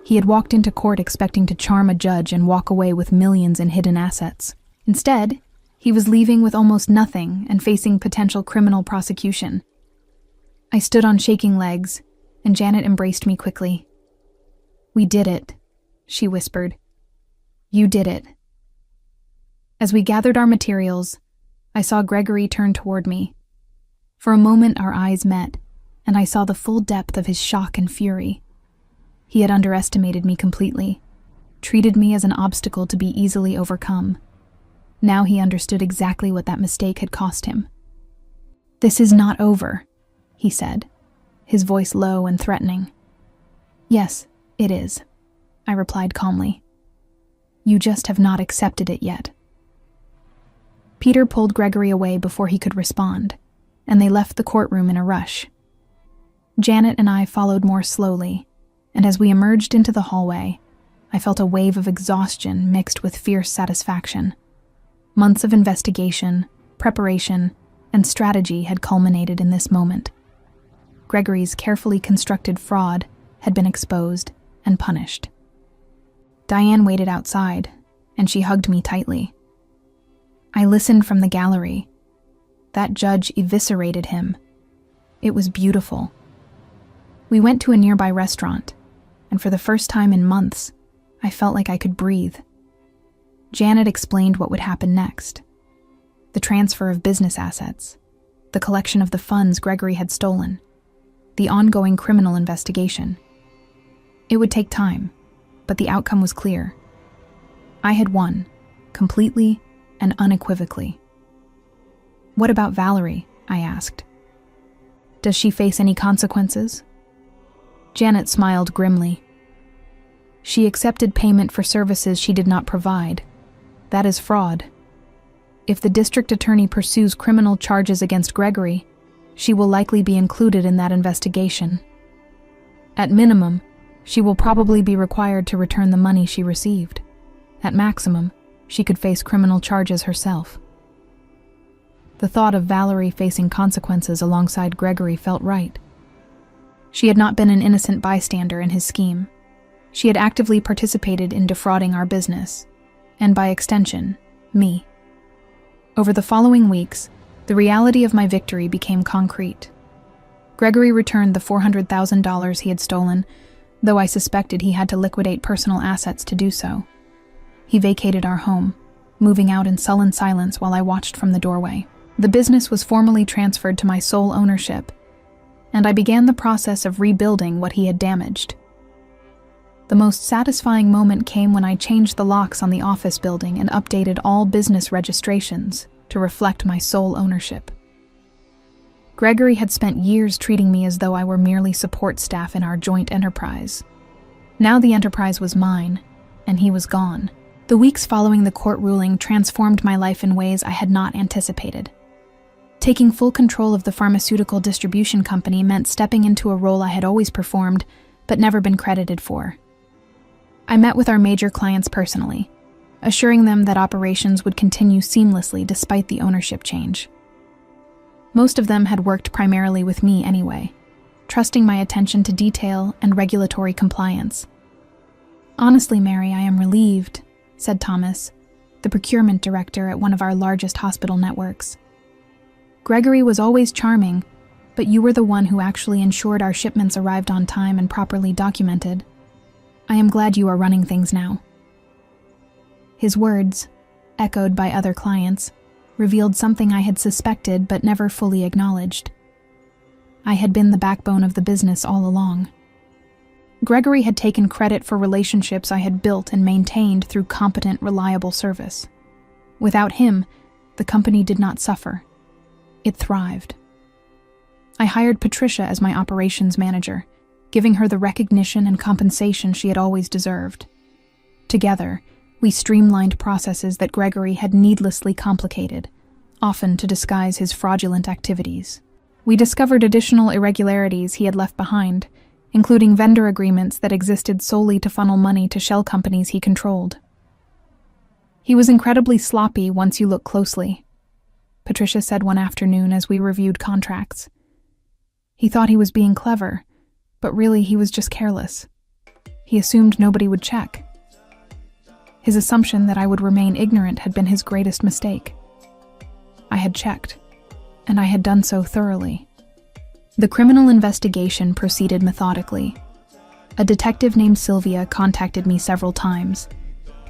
He had walked into court expecting to charm a judge and walk away with millions in hidden assets. Instead, he was leaving with almost nothing and facing potential criminal prosecution. I stood on shaking legs, and Janet embraced me quickly. We did it, she whispered. You did it. As we gathered our materials, I saw Gregory turn toward me. For a moment our eyes met, and I saw the full depth of his shock and fury. He had underestimated me completely, treated me as an obstacle to be easily overcome. Now he understood exactly what that mistake had cost him. "This is not over," he said, his voice low and threatening. "Yes, it is," I replied calmly. "You just have not accepted it yet." Peter pulled Gregory away before he could respond, and they left the courtroom in a rush. Janet and I followed more slowly, and as we emerged into the hallway, I felt a wave of exhaustion mixed with fierce satisfaction. Months of investigation, preparation, and strategy had culminated in this moment. Gregory's carefully constructed fraud had been exposed and punished. Diane waited outside, and she hugged me tightly. I listened from the gallery. That judge eviscerated him. It was beautiful. We went to a nearby restaurant, and for the first time in months, I felt like I could breathe. Janet explained what would happen next. The transfer of business assets, the collection of the funds Gregory had stolen, the ongoing criminal investigation. It would take time, but the outcome was clear. I had won, completely and unequivocally. "What about Valerie?" I asked. "Does she face any consequences?" Janet smiled grimly. "She accepted payment for services she did not provide. That is fraud. If the district attorney pursues criminal charges against Gregory, she will likely be included in that investigation. At minimum, she will probably be required to return the money she received. At maximum, she could face criminal charges herself." The thought of Valerie facing consequences alongside Gregory felt right. She had not been an innocent bystander in his scheme. She had actively participated in defrauding our business, and by extension, me. Over the following weeks, the reality of my victory became concrete. Gregory returned the $400,000 he had stolen, though I suspected he had to liquidate personal assets to do so. He vacated our home, moving out in sullen silence while I watched from the doorway. The business was formally transferred to my sole ownership, and I began the process of rebuilding what he had damaged. The most satisfying moment came when I changed the locks on the office building and updated all business registrations to reflect my sole ownership. Gregory had spent years treating me as though I were merely support staff in our joint enterprise. Now the enterprise was mine, and he was gone. The weeks following the court ruling transformed my life in ways I had not anticipated. Taking full control of the pharmaceutical distribution company meant stepping into a role I had always performed, but never been credited for. I met with our major clients personally, assuring them that operations would continue seamlessly despite the ownership change. Most of them had worked primarily with me anyway, trusting my attention to detail and regulatory compliance. "Honestly, Mary, I am relieved," said Thomas, the procurement director at one of our largest hospital networks. "Gregory was always charming, but you were the one who actually ensured our shipments arrived on time and properly documented. I am glad you are running things now." His words, echoed by other clients, revealed something I had suspected but never fully acknowledged. I had been the backbone of the business all along. Gregory had taken credit for relationships I had built and maintained through competent, reliable service. Without him, the company did not suffer. It thrived. I hired Patricia as my operations manager, giving her the recognition and compensation she had always deserved. Together, we streamlined processes that Gregory had needlessly complicated, often to disguise his fraudulent activities. We discovered additional irregularities he had left behind, including vendor agreements that existed solely to funnel money to shell companies he controlled. He was incredibly sloppy once you look closely, Patricia said one afternoon as we reviewed contracts. He thought he was being clever, but really he was just careless. He assumed nobody would check. His assumption that I would remain ignorant had been his greatest mistake. I had checked, and I had done so thoroughly. The criminal investigation proceeded methodically. A detective named Sylvia contacted me several times.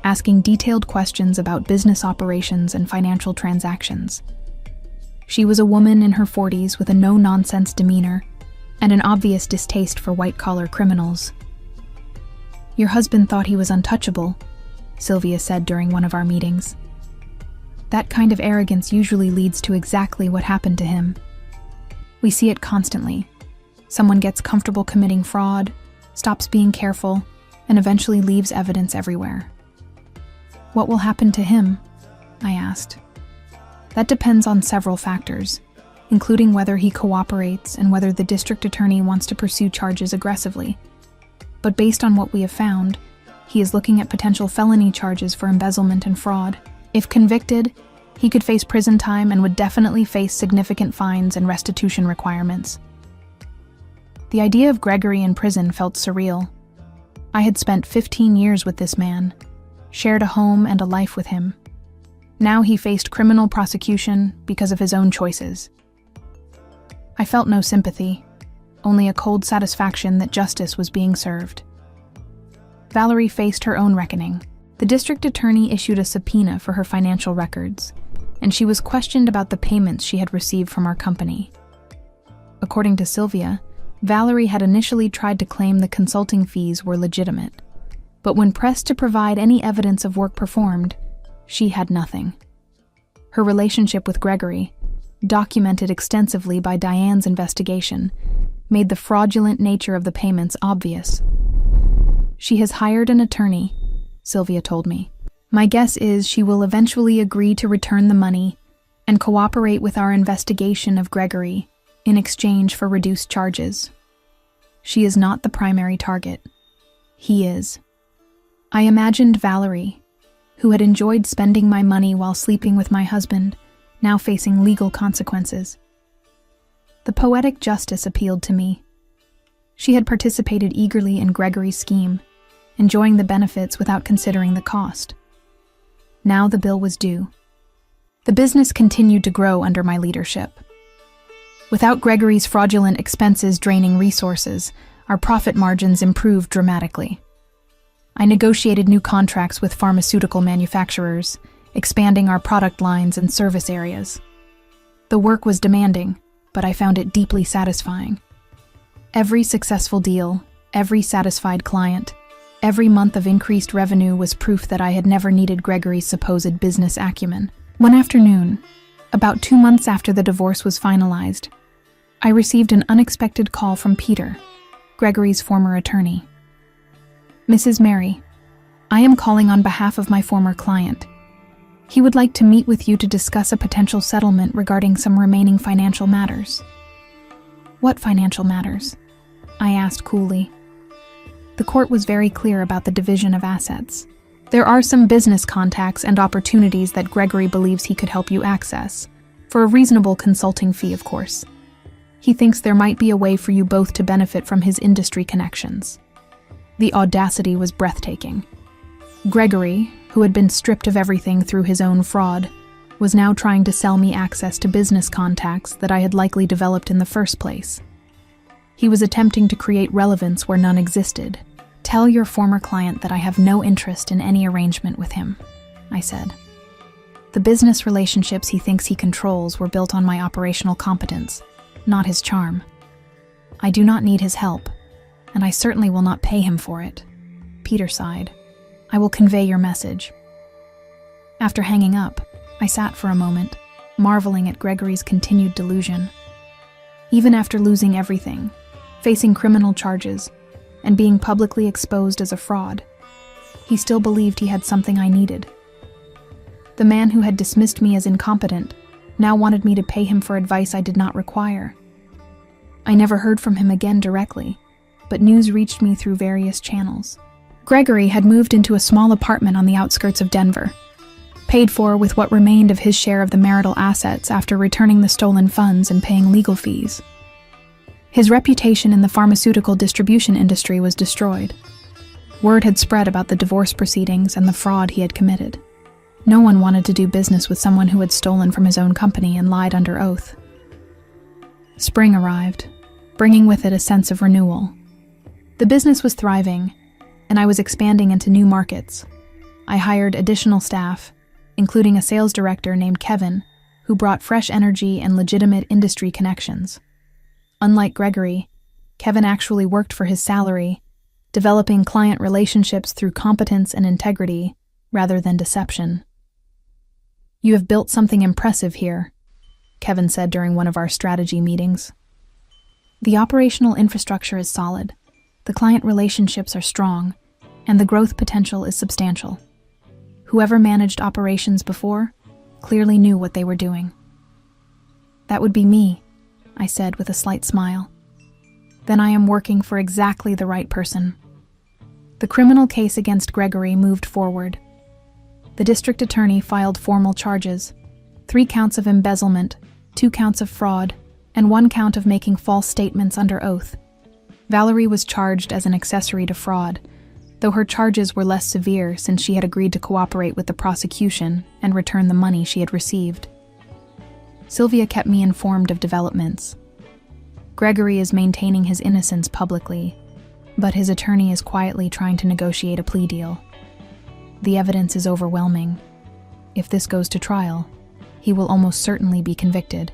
asking detailed questions about business operations and financial transactions. She was a woman in her 40s with a no-nonsense demeanor and an obvious distaste for white-collar criminals. "Your husband thought he was untouchable," Sylvia said during one of our meetings. "That kind of arrogance usually leads to exactly what happened to him. We see it constantly. Someone gets comfortable committing fraud, stops being careful, and eventually leaves evidence everywhere." "What will happen to him?" I asked. "That depends on several factors, including whether he cooperates and whether the district attorney wants to pursue charges aggressively. But based on what we have found, he is looking at potential felony charges for embezzlement and fraud. If convicted, he could face prison time and would definitely face significant fines and restitution requirements." The idea of Gregory in prison felt surreal. I had spent 15 years with this man, shared a home and a life with him. Now he faced criminal prosecution because of his own choices. I felt no sympathy, only a cold satisfaction that justice was being served. Valerie faced her own reckoning. The district attorney issued a subpoena for her financial records, and she was questioned about the payments she had received from our company. According to Sylvia, Valerie had initially tried to claim the consulting fees were legitimate, but when pressed to provide any evidence of work performed, she had nothing. Her relationship with Gregory, documented extensively by Diane's investigation, made the fraudulent nature of the payments obvious. "She has hired an attorney," Sylvia told me. "My guess is she will eventually agree to return the money and cooperate with our investigation of Gregory in exchange for reduced charges. She is not the primary target. He is." I imagined Valerie, who had enjoyed spending my money while sleeping with my husband, now facing legal consequences. The poetic justice appealed to me. She had participated eagerly in Gregory's scheme, enjoying the benefits without considering the cost. Now the bill was due. The business continued to grow under my leadership. Without Gregory's fraudulent expenses draining resources, our profit margins improved dramatically. I negotiated new contracts with pharmaceutical manufacturers, expanding our product lines and service areas. The work was demanding, but I found it deeply satisfying. Every successful deal, every satisfied client, every month of increased revenue was proof that I had never needed Gregory's supposed business acumen. One afternoon, about 2 months after the divorce was finalized, I received an unexpected call from Peter, Gregory's former attorney. "Mrs. Mary, I am calling on behalf of my former client. He would like to meet with you to discuss a potential settlement regarding some remaining financial matters." "What financial matters?" I asked coolly. The court was very clear about the division of assets. "There are some business contacts and opportunities that Gregory believes he could help you access, for a reasonable consulting fee, of course. He thinks there might be a way for you both to benefit from his industry connections." The audacity was breathtaking. Gregory, who had been stripped of everything through his own fraud, was now trying to sell me access to business contacts that I had likely developed in the first place. He was attempting to create relevance where none existed. "Tell your former client that I have no interest in any arrangement with him," I said. "The business relationships he thinks he controls were built on my operational competence, not his charm. I do not need his help, and I certainly will not pay him for it." Peter sighed. "I will convey your message." After hanging up, I sat for a moment, marveling at Gregory's continued delusion. Even after losing everything, facing criminal charges, and being publicly exposed as a fraud, he still believed he had something I needed. The man who had dismissed me as incompetent now wanted me to pay him for advice I did not require. I never heard from him again directly, but news reached me through various channels. Gregory had moved into a small apartment on the outskirts of Denver, paid for with what remained of his share of the marital assets after returning the stolen funds and paying legal fees. His reputation in the pharmaceutical distribution industry was destroyed. Word had spread about the divorce proceedings and the fraud he had committed. No one wanted to do business with someone who had stolen from his own company and lied under oath. Spring arrived, bringing with it a sense of renewal. The business was thriving, and I was expanding into new markets. I hired additional staff, including a sales director named Kevin, who brought fresh energy and legitimate industry connections. Unlike Gregory, Kevin actually worked for his salary, developing client relationships through competence and integrity rather than deception. "You have built something impressive here," Kevin said during one of our strategy meetings. "The operational infrastructure is solid, the client relationships are strong, and the growth potential is substantial. Whoever managed operations before clearly knew what they were doing." "That would be me," I said with a slight smile. "Then I am working for exactly the right person." The criminal case against Gregory moved forward. The district attorney filed formal charges: 3 counts of embezzlement, 2 counts of fraud, and 1 count of making false statements under oath. Valerie was charged as an accessory to fraud, though her charges were less severe since she had agreed to cooperate with the prosecution and return the money she had received. Sylvia kept me informed of developments. Gregory is maintaining his innocence publicly, but his attorney is quietly trying to negotiate a plea deal. The evidence is overwhelming. If this goes to trial, he will almost certainly be convicted,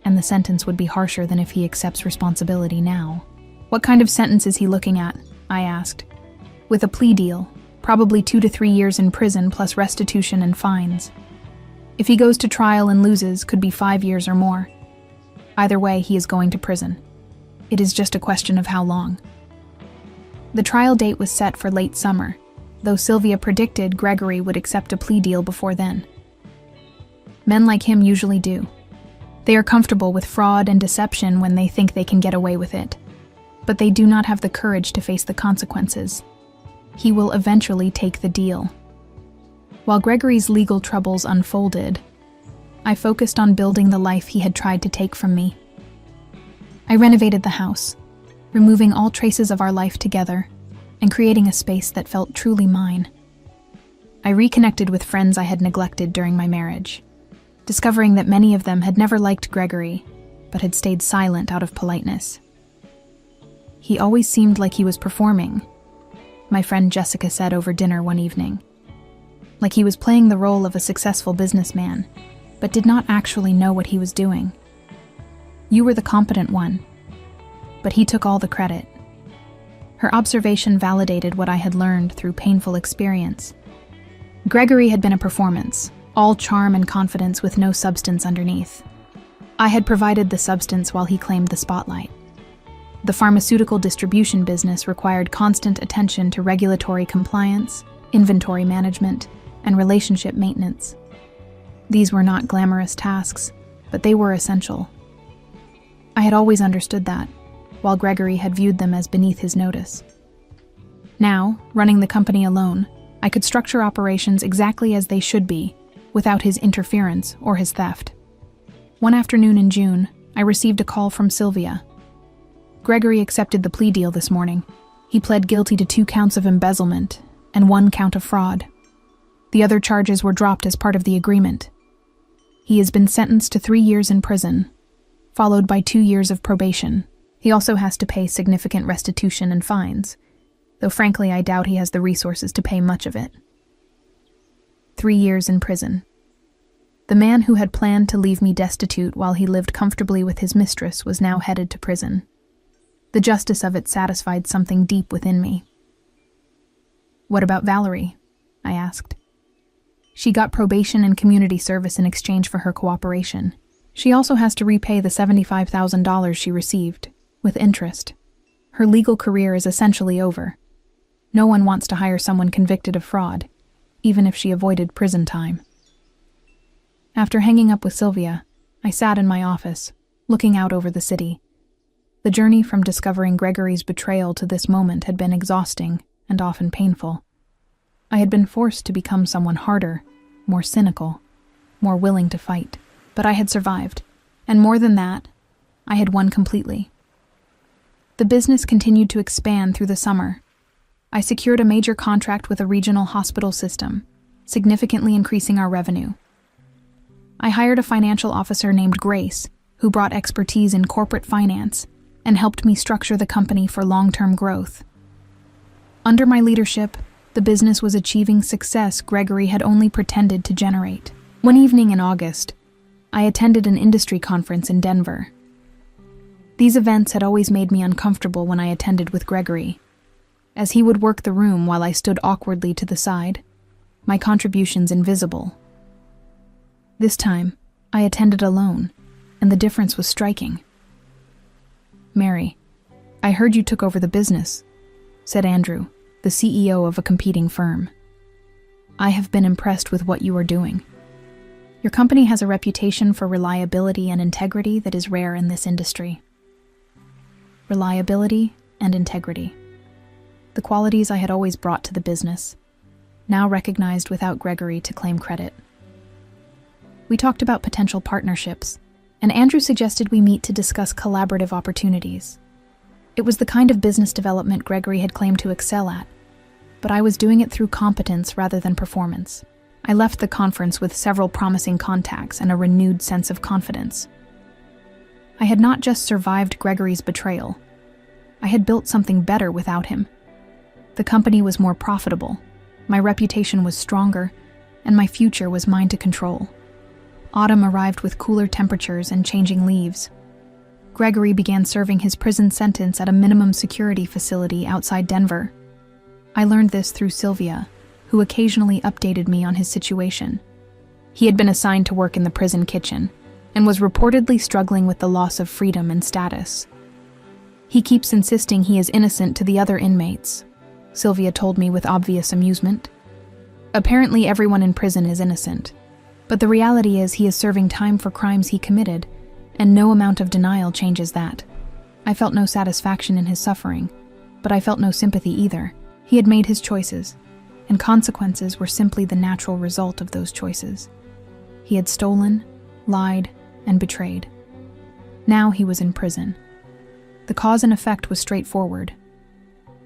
and the sentence would be harsher than if he accepts responsibility now. "What kind of sentence is he looking at?" I asked. "With a plea deal, probably 2 to 3 years in prison plus restitution and fines. If he goes to trial and loses, could be 5 years or more. Either way, he is going to prison. It is just a question of how long." The trial date was set for late summer, though Sylvia predicted Gregory would accept a plea deal before then. Men like him usually do. They are comfortable with fraud and deception when they think they can get away with it, but they do not have the courage to face the consequences. He will eventually take the deal. While Gregory's legal troubles unfolded, I focused on building the life he had tried to take from me. I renovated the house, removing all traces of our life together and creating a space that felt truly mine. I reconnected with friends I had neglected during my marriage, discovering that many of them had never liked Gregory, but had stayed silent out of politeness. "He always seemed like he was performing," my friend Jessica said over dinner one evening. "Like he was playing the role of a successful businessman, but did not actually know what he was doing. You were the competent one, but he took all the credit." Her observation validated what I had learned through painful experience. Gregory had been a performance, all charm and confidence with no substance underneath. I had provided the substance while he claimed the spotlight. The pharmaceutical distribution business required constant attention to regulatory compliance, inventory management, and relationship maintenance. These were not glamorous tasks, but they were essential. I had always understood that, while Gregory had viewed them as beneath his notice. Now, running the company alone, I could structure operations exactly as they should be, without his interference or his theft. One afternoon in June, I received a call from Sylvia. "Gregory accepted the plea deal this morning. He pled guilty to 2 counts of embezzlement and 1 count of fraud. The other charges were dropped as part of the agreement. He has been sentenced to 3 years in prison, followed by 2 years of probation. He also has to pay significant restitution and fines, though frankly I doubt he has the resources to pay much of it." 3 years in prison. The man who had planned to leave me destitute while he lived comfortably with his mistress was now headed to prison. The justice of it satisfied something deep within me. "What about Valerie?" I asked. "She got probation and community service in exchange for her cooperation. She also has to repay the $75,000 she received, with interest. Her legal career is essentially over. No one wants to hire someone convicted of fraud, even if she avoided prison time." After hanging up with Sylvia, I sat in my office, looking out over the city. The journey from discovering Gregory's betrayal to this moment had been exhausting and often painful. I had been forced to become someone harder, more cynical, more willing to fight. But I had survived, and more than that, I had won completely. The business continued to expand through the summer. I secured a major contract with a regional hospital system, significantly increasing our revenue. I hired a financial officer named Grace, who brought expertise in corporate finance and helped me structure the company for long-term growth. Under my leadership, The business was achieving success Gregory had only pretended to generate. One evening in August, I attended an industry conference in Denver. These events had always made me uncomfortable when I attended with Gregory, as he would work the room while I stood awkwardly to the side, my contributions invisible. This time, I attended alone, and the difference was striking. "Mary, I heard you took over the business," said Andrew, the CEO of a competing firm. "I have been impressed with what you are doing. Your company has a reputation for reliability and integrity that is rare in this industry." Reliability and integrity. The qualities I had always brought to the business, now recognized without Gregory to claim credit. We talked about potential partnerships, and Andrew suggested we meet to discuss collaborative opportunities. It was the kind of business development Gregory had claimed to excel at, but I was doing it through competence rather than performance. I left the conference with several promising contacts and a renewed sense of confidence. I had not just survived Gregory's betrayal. I had built something better without him. The company was more profitable, my reputation was stronger, and my future was mine to control. Autumn arrived with cooler temperatures and changing leaves. Gregory began serving his prison sentence at a minimum security facility outside Denver. I learned this through Sylvia, who occasionally updated me on his situation. He had been assigned to work in the prison kitchen and was reportedly struggling with the loss of freedom and status. "He keeps insisting he is innocent to the other inmates," Sylvia told me with obvious amusement. "Apparently everyone in prison is innocent, but the reality is he is serving time for crimes he committed, and no amount of denial changes that." I felt no satisfaction in his suffering, but I felt no sympathy either. He had made his choices, and consequences were simply the natural result of those choices. He had stolen, lied, and betrayed. Now he was in prison. The cause and effect was straightforward.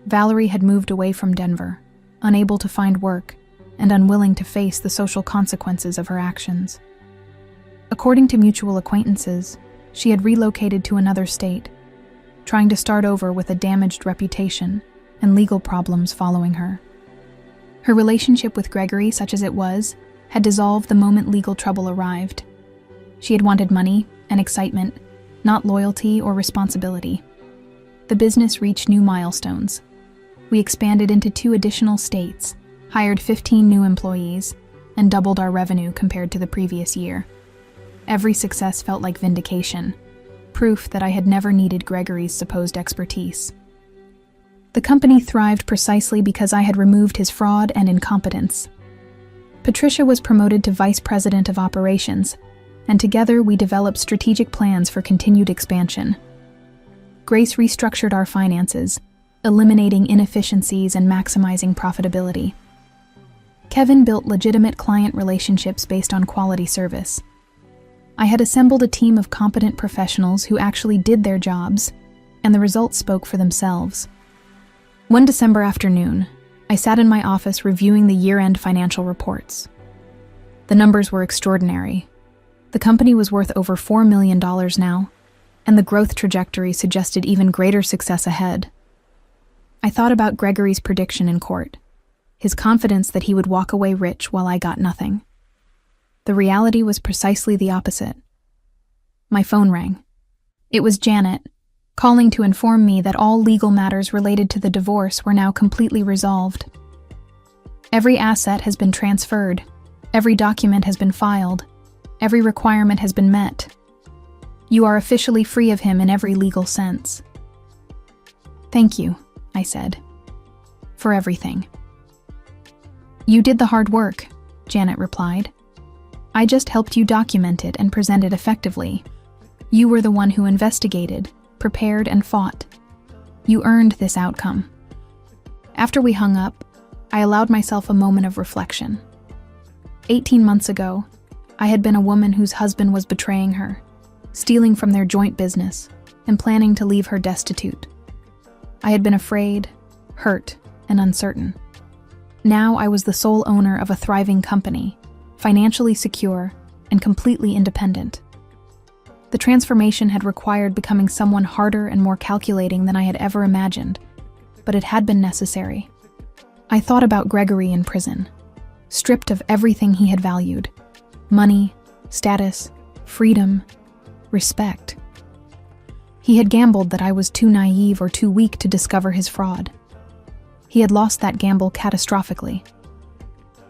Valerie had moved away from Denver, unable to find work, and unwilling to face the social consequences of her actions. According to mutual acquaintances, she had relocated to another state, trying to start over with a damaged reputation and legal problems following her. Her relationship with Gregory, such as it was, had dissolved the moment legal trouble arrived. She had wanted money and excitement, not loyalty or responsibility. The business reached new milestones. We expanded into 2 additional states, hired 15 new employees, and doubled our revenue compared to the previous year. Every success felt like vindication, proof that I had never needed Gregory's supposed expertise. The company thrived precisely because I had removed his fraud and incompetence. Patricia was promoted to Vice President of Operations, and together we developed strategic plans for continued expansion. Grace restructured our finances, eliminating inefficiencies and maximizing profitability. Kevin built legitimate client relationships based on quality service. I had assembled a team of competent professionals who actually did their jobs, and the results spoke for themselves. One December afternoon, I sat in my office reviewing the year-end financial reports. The numbers were extraordinary. The company was worth over $4 million now, and the growth trajectory suggested even greater success ahead. I thought about Gregory's prediction in court, his confidence that he would walk away rich while I got nothing. The reality was precisely the opposite. My phone rang. It was Janet, calling to inform me that all legal matters related to the divorce were now completely resolved. Every asset has been transferred, every document has been filed, every requirement has been met. You are officially free of him in every legal sense. "Thank you," I said, "for everything." "You did the hard work," Janet replied. "I just helped you document it and present it effectively. You were the one who investigated, prepared, and fought. You earned this outcome." After we hung up, I allowed myself a moment of reflection. 18 months ago, I had been a woman whose husband was betraying her, stealing from their joint business, and planning to leave her destitute. I had been afraid, hurt, and uncertain. Now I was the sole owner of a thriving company, financially secure and completely independent. The transformation had required becoming someone harder and more calculating than I had ever imagined, but it had been necessary. I thought about Gregory in prison, stripped of everything he had valued: money, status, freedom, respect. He had gambled that I was too naive or too weak to discover his fraud. He had lost that gamble catastrophically.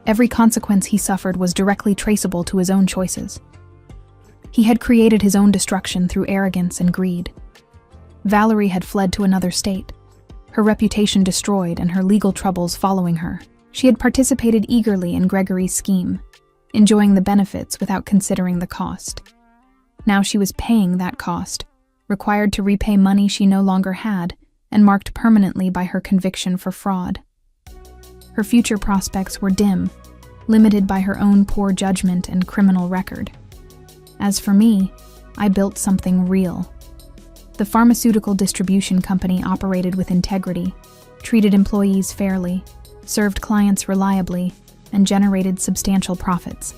Every consequence he suffered was directly traceable to his own choices. He had created his own destruction through arrogance and greed. Valerie had fled to another state, her reputation destroyed and her legal troubles following her. She had participated eagerly in Gregory's scheme, enjoying the benefits without considering the cost. Now she was paying that cost, required to repay money she no longer had, and marked permanently by her conviction for fraud. Her future prospects were dim, limited by her own poor judgment and criminal record. As for me, I built something real. The pharmaceutical distribution company operated with integrity, treated employees fairly, served clients reliably, and generated substantial profits.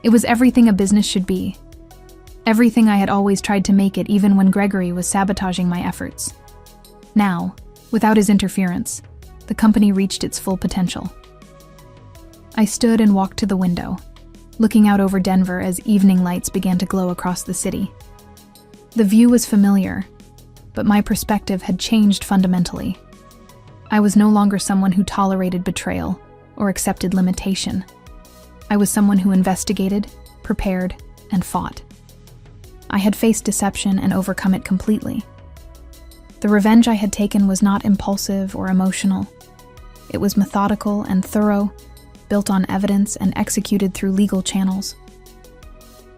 It was everything a business should be. Everything I had always tried to make it, even when Gregory was sabotaging my efforts. Now, without his interference, the company reached its full potential. I stood and walked to the window, looking out over Denver as evening lights began to glow across the city. The view was familiar, but my perspective had changed fundamentally. I was no longer someone who tolerated betrayal or accepted limitation. I was someone who investigated, prepared, and fought. I had faced deception and overcome it completely. The revenge I had taken was not impulsive or emotional. It was methodical and thorough, built on evidence and executed through legal channels.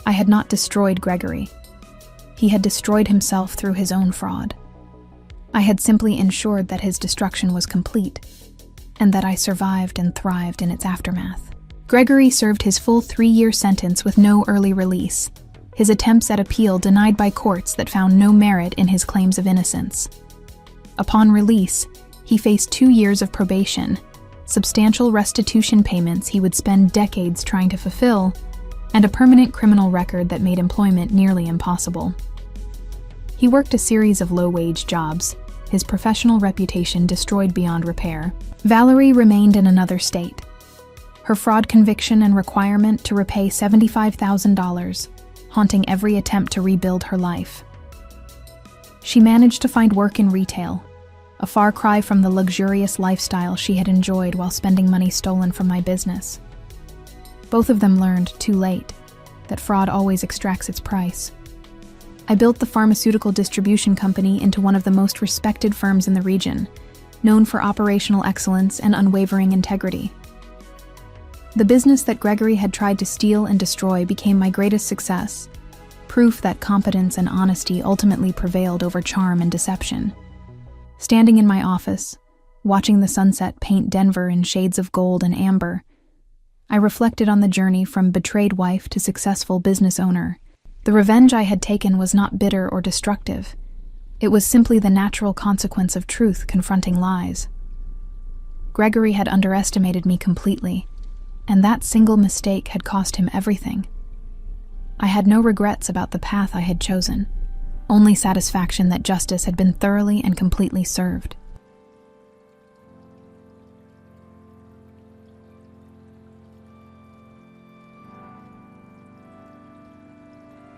I had not destroyed Gregory. He had destroyed himself through his own fraud. I had simply ensured that his destruction was complete, and that I survived and thrived in its aftermath. Gregory served his full 3-year sentence with no early release, his attempts at appeal denied by courts that found no merit in his claims of innocence. Upon release, he faced 2 years of probation, substantial restitution payments he would spend decades trying to fulfill, and a permanent criminal record that made employment nearly impossible. He worked a series of low-wage jobs, his professional reputation destroyed beyond repair. Valerie remained in another state, her fraud conviction and requirement to repay $75,000, haunting every attempt to rebuild her life. She managed to find work in retail, a far cry from the luxurious lifestyle she had enjoyed while spending money stolen from my business. Both of them learned, too late, that fraud always extracts its price. I built the pharmaceutical distribution company into one of the most respected firms in the region, known for operational excellence and unwavering integrity. The business that Gregory had tried to steal and destroy became my greatest success, proof that competence and honesty ultimately prevailed over charm and deception. Standing in my office, watching the sunset paint Denver in shades of gold and amber, I reflected on the journey from betrayed wife to successful business owner. The revenge I had taken was not bitter or destructive. It was simply the natural consequence of truth confronting lies. Gregory had underestimated me completely, and that single mistake had cost him everything. I had no regrets about the path I had chosen, only satisfaction that justice had been thoroughly and completely served.